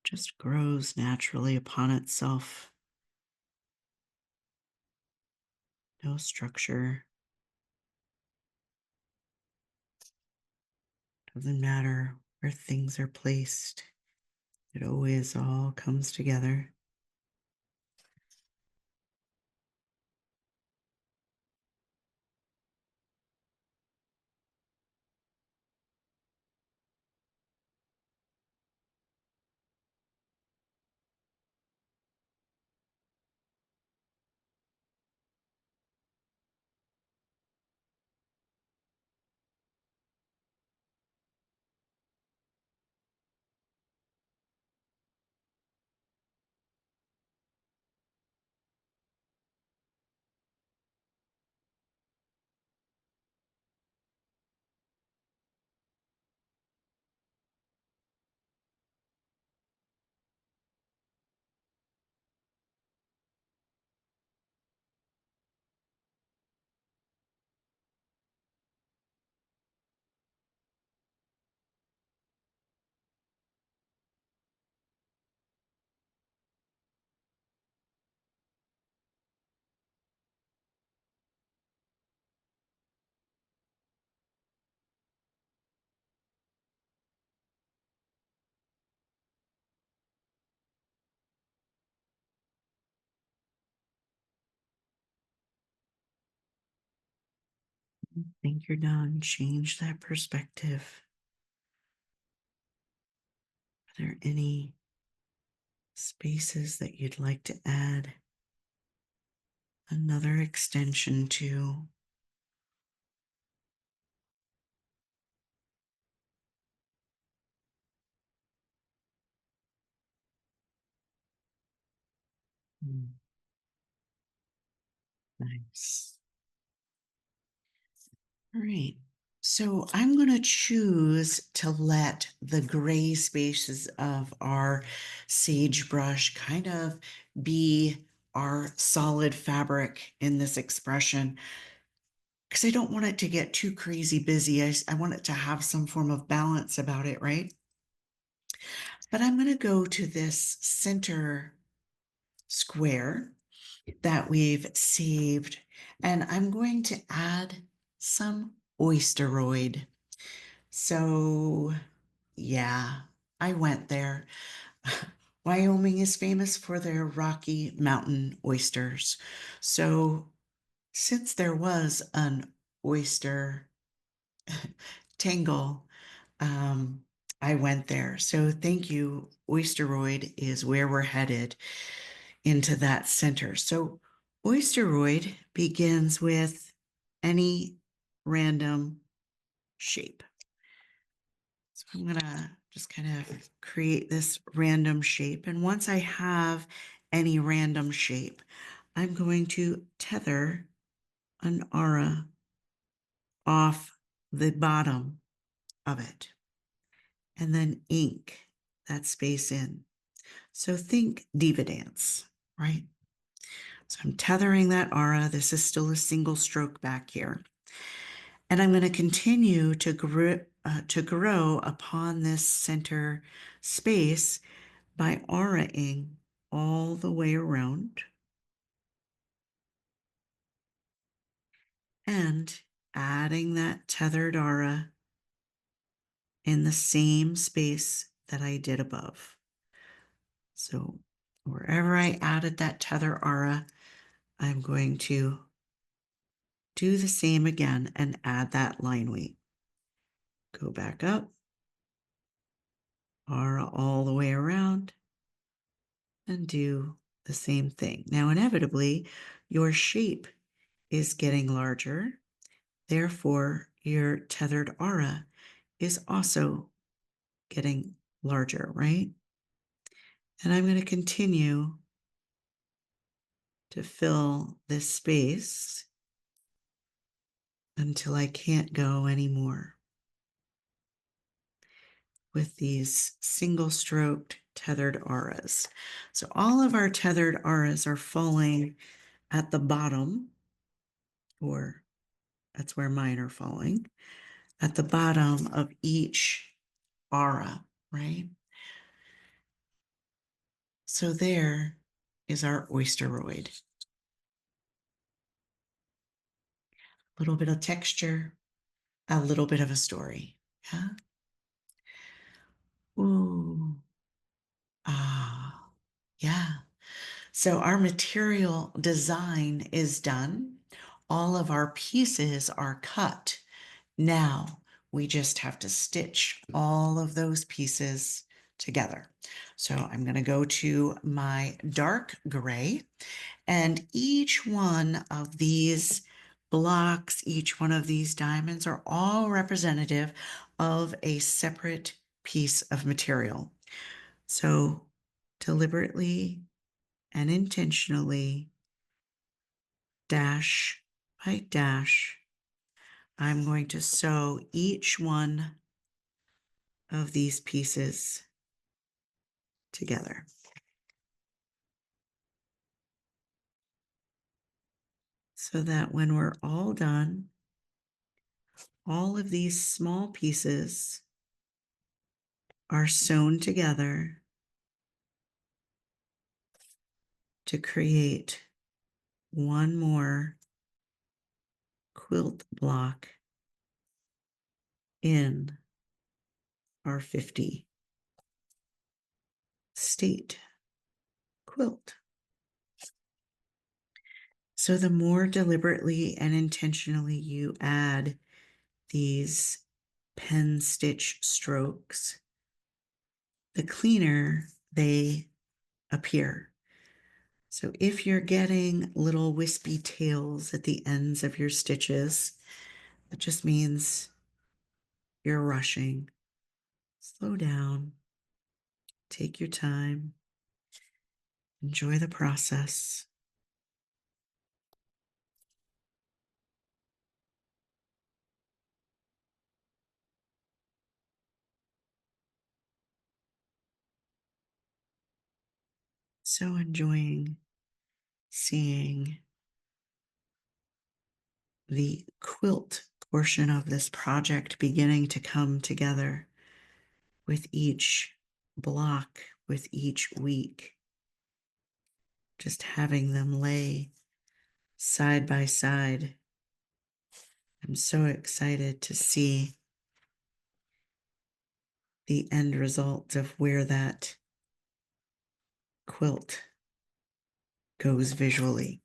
[SPEAKER 1] just grows naturally upon itself. No structure. Doesn't matter where things are placed. It always all comes together. Think you're done. Change that perspective. Are there any spaces that you'd like to add another extension to? Nice. All right. So I'm going to choose to let the gray spaces of our sagebrush kind of be our solid fabric in this expression because I don't want it to get too crazy busy. I want it to have some form of balance about it, right? But I'm going to go to this center square that we've saved, and I'm going to add some oysteroid. So, yeah, I went there. Wyoming is famous for their Rocky Mountain oysters. So, since there was an oyster tangle, I went there. So, thank you. Oysteroid is where we're headed into that center. So, oysteroid begins with any random shape. So I'm going to just kind of create this random shape. And once I have any random shape, I'm going to tether an aura off the bottom of it and then ink that space in. So think diva dance, right? So I'm tethering that aura. This is still a single stroke back here. And I'm going to continue to grow upon this center space by auraing all the way around and adding that tethered aura in the same space that I did above. So wherever I added that tether aura, I'm going to do the same again and add that line weight. Go back up, all the way around, and do the same thing. Now, inevitably, your shape is getting larger. Therefore, your tethered aura is also getting larger, right? And I'm going to continue to fill this space until I can't go anymore with these single stroked tethered auras. So all of our tethered auras are falling at the bottom, or that's where mine are falling, at the bottom of each aura, right? So there is our oysteroid. A little bit of texture, a little bit of a story. Yeah. Ooh. Ah. Yeah. So our material design is done. All of our pieces are cut. Now we just have to stitch all of those pieces together. So I'm going to go to my dark gray, and each one of these blocks, each one of these diamonds are all representative of a separate piece of material. So deliberately and intentionally, dash by dash, I'm going to sew each one of these pieces together. So that when we're all done, all of these small pieces are sewn together to create one more quilt block in our 50 state quilt. So the more deliberately and intentionally you add these pen stitch strokes, the cleaner they appear. So if you're getting little wispy tails at the ends of your stitches, that just means you're rushing. Slow down, take your time, enjoy the process. So enjoying seeing the quilt portion of this project beginning to come together with each block, with each week, just having them lay side by side. I'm so excited to see the end result of where that quilt goes visually.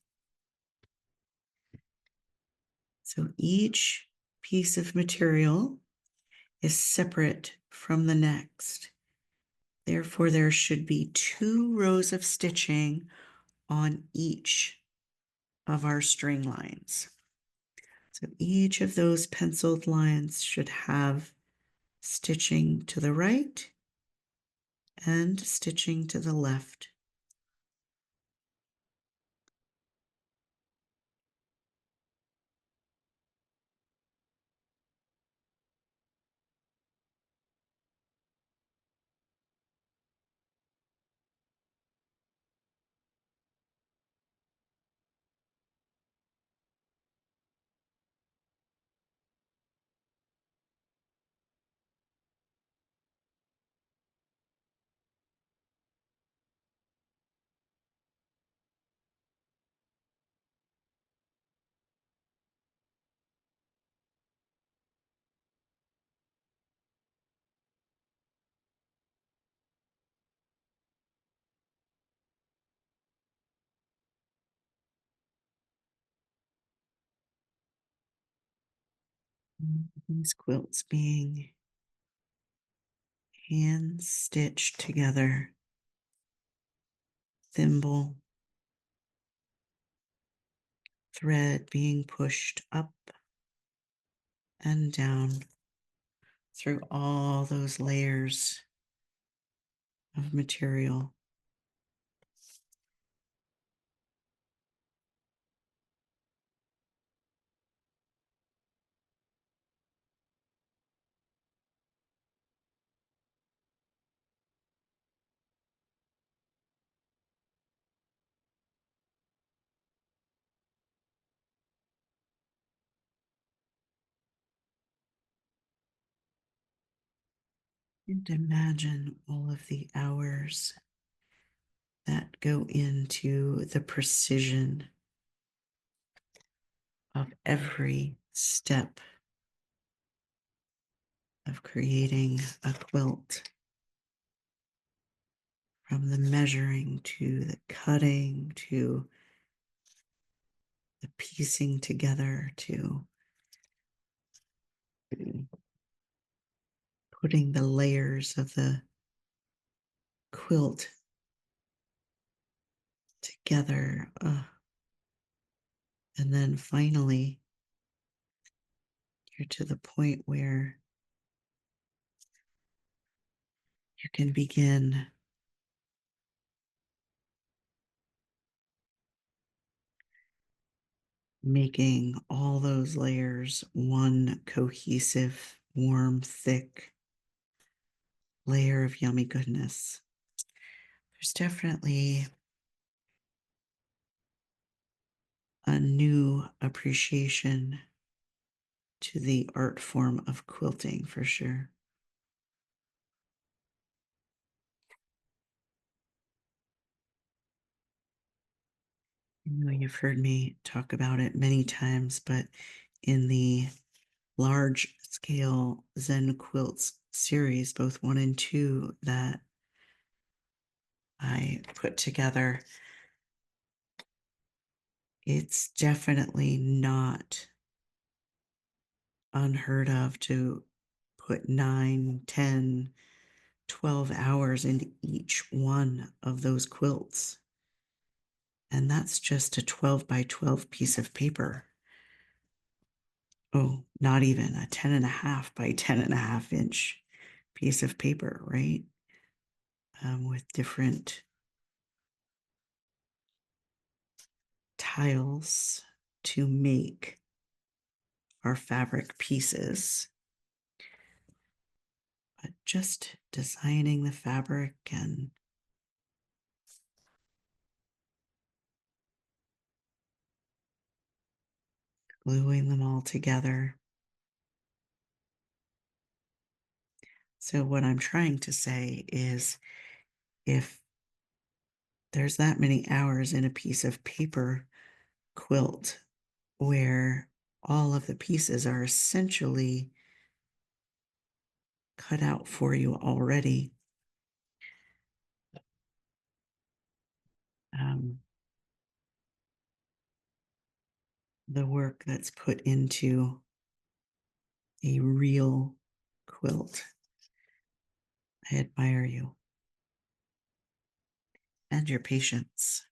[SPEAKER 1] So each piece of material is separate from the next. Therefore, there should be 2 rows of stitching on each of our string lines. So each of those penciled lines should have stitching to the right and stitching to the left. These quilts being hand stitched together, thimble, thread being pushed up and down through all those layers of material. And imagine all of the hours that go into the precision of every step of creating a quilt, from the measuring to the cutting to the piecing together to putting the layers of the quilt together. And then finally, you're to the point where you can begin making all those layers one cohesive, warm, thick layer of yummy goodness. There's definitely a new appreciation to the art form of quilting for sure. I know you've heard me talk about it many times, but in the large scale ZenQuiltz series, both 1 and 2, that I put together, it's definitely not unheard of to put 9, 10, 12 hours into each one of those quilts. And that's just a 12 by 12 piece of paper. Oh, not even a 10.5 by 10.5 inch piece of paper, right? With different tiles to make our fabric pieces. But just designing the fabric and gluing them all together. So what I'm trying to say is, if there's that many hours in a piece of paper quilt where all of the pieces are essentially cut out for you already, the work that's put into a real quilt. I admire you and your patience.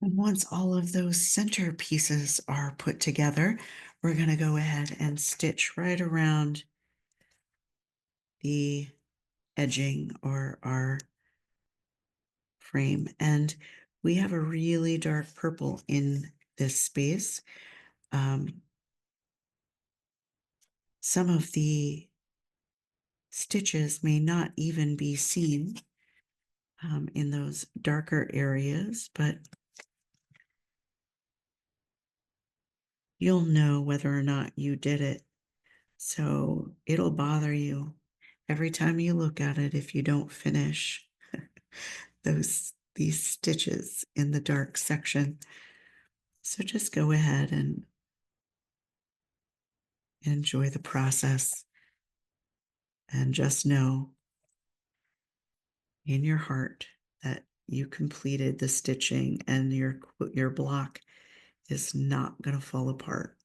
[SPEAKER 1] And once all of those center pieces are put together, we're going to go ahead and stitch right around the edging or our frame. And we have a really dark purple in this space. Some of the stitches may not even be seen in those darker areas, but you'll know whether or not you did it. So it'll bother you every time you look at it if you don't finish these stitches in the dark section. So just go ahead and enjoy the process and just know in your heart that you completed the stitching and your block is not going to fall apart.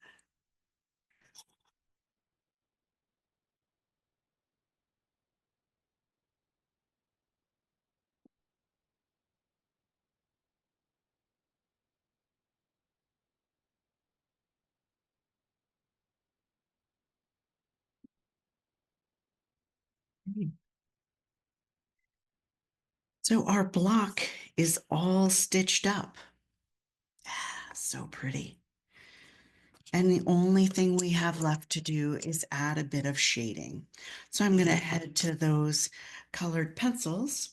[SPEAKER 1] So our block is all stitched up. So pretty. And the only thing we have left to do is add a bit of shading. So I'm going to head to those colored pencils.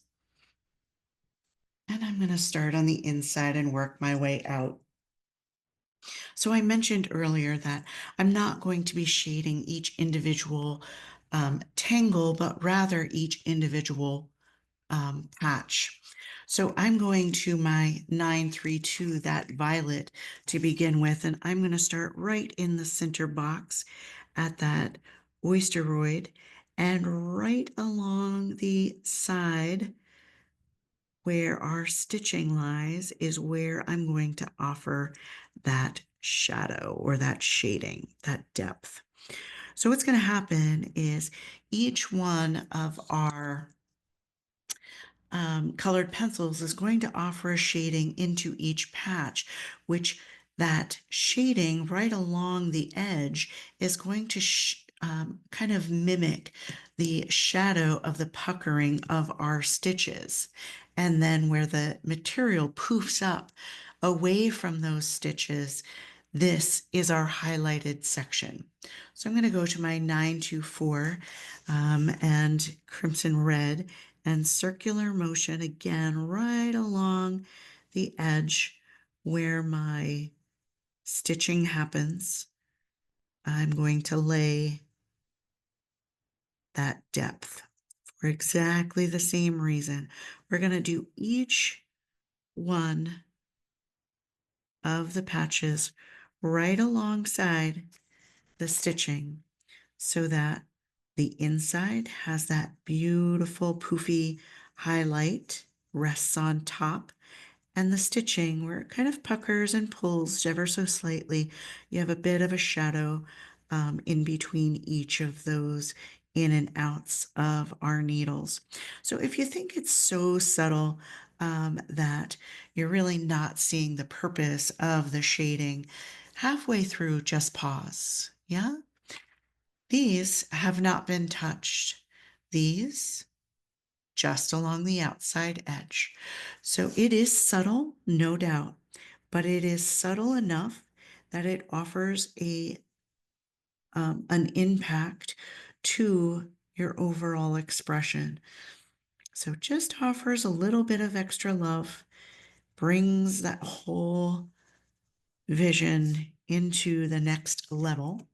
[SPEAKER 1] And I'm going to start on the inside and work my way out. So I mentioned earlier that I'm not going to be shading each individual tangle, but rather each individual patch. So I'm going to my 932, that violet, to begin with, and I'm going to start right in the center box at that oysteroid, and right along the side where our stitching lies is where I'm going to offer that shadow or that shading, that depth. So what's going to happen is each one of our colored pencils is going to offer a shading into each patch, which that shading right along the edge is going to kind of mimic the shadow of the puckering of our stitches. And then where the material poofs up away from those stitches, this is our highlighted section. So I'm going to go to my 924 and crimson red and circular motion again right along the edge where my stitching happens. I'm going to lay that depth for exactly the same reason. We're going to do each one of the patches right alongside the stitching so that the inside has that beautiful poofy highlight, rests on top, and the stitching where it kind of puckers and pulls ever so slightly. You have a bit of a shadow in between each of those in and outs of our needles. So if you think it's so subtle that you're really not seeing the purpose of the shading, halfway through, just pause. Yeah? These have not been touched. These just along the outside edge. So it is subtle, no doubt, but it is subtle enough that it offers an impact to your overall expression. So just offers a little bit of extra love, brings that whole vision into the next level,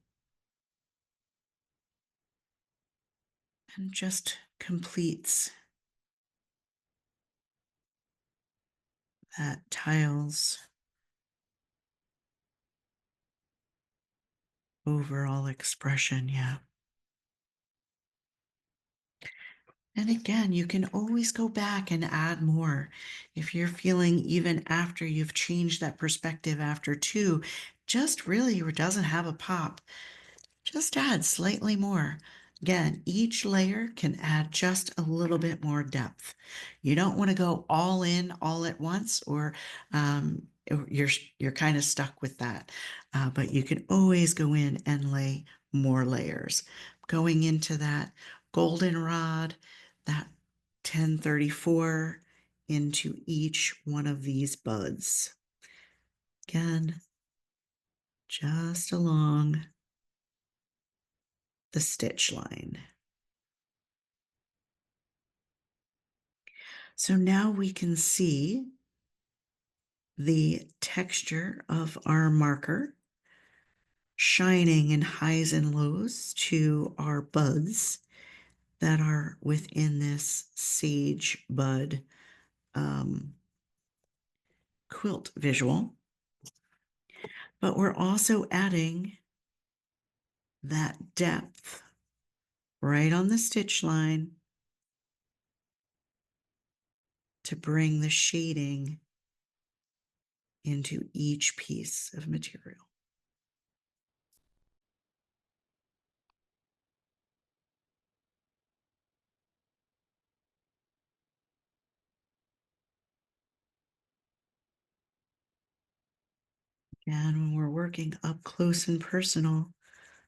[SPEAKER 1] and just completes that tile's overall expression. Yeah. And again, you can always go back and add more. If you're feeling, even after you've changed that perspective after two, just really doesn't have a pop, just add slightly more. Again, each layer can add just a little bit more depth. You don't want to go all in all at once, or you're kind of stuck with that. But you can always go in and lay more layers. Going into that goldenrod, that 1034 into each one of these buds. Again, just along the stitch line. So now we can see the texture of our marker shining in highs and lows to our buds that are within this sage bud quilt visual. But we're also adding that depth right on the stitch line to bring the shading into each piece of material. And when we're working up close and personal,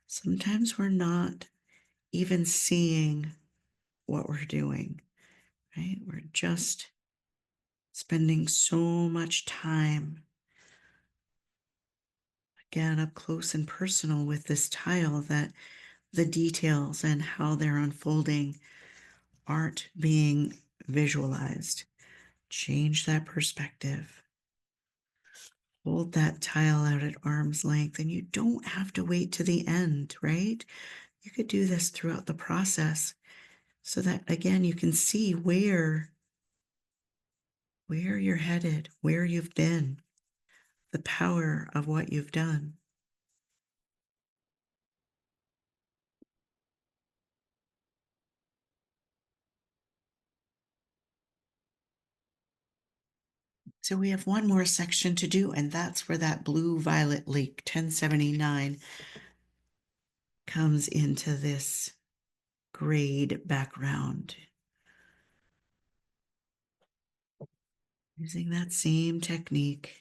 [SPEAKER 1] sometimes we're not even seeing what we're doing, right? We're just spending so much time, again, up close and personal with this tile that the details and how they're unfolding aren't being visualized. Change that perspective. Hold that tile out at arm's length, and you don't have to wait to the end, right? You could do this throughout the process so that, again, you can see where you're headed, where you've been, the power of what you've done. So we have one more section to do, and that's where that blue-violet lake 1079 comes into this grayed background. Using that same technique.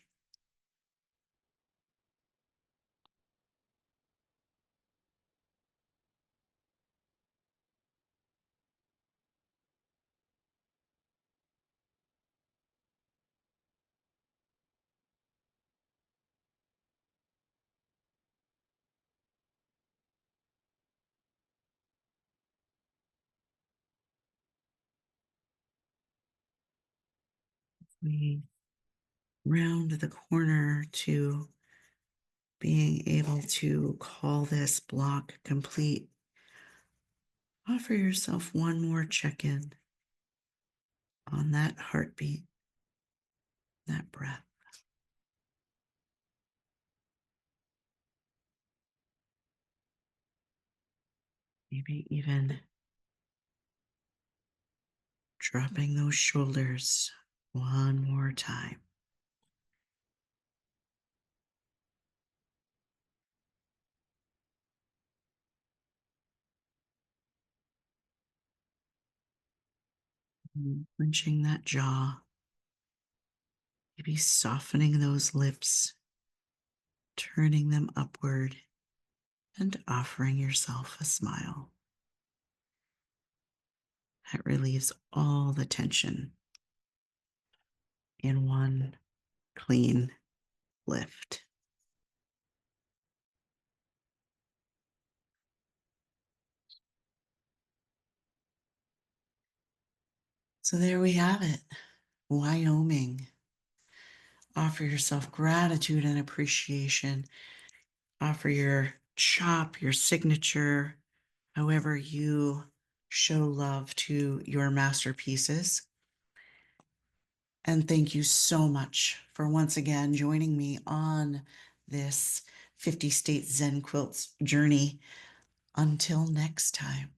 [SPEAKER 1] We round the corner to being able to call this block complete. Offer yourself one more check-in on that heartbeat, that breath. Maybe even dropping those shoulders one more time. Clenching that jaw. Maybe softening those lips, turning them upward, and offering yourself a smile. That relieves all the tension in one clean lift. So there we have it, Wyoming. Offer yourself gratitude and appreciation. Offer your chop, your signature, however you show love to your masterpieces. And thank you so much for once again joining me on this 50 State ZenQuiltz journey. Until next time.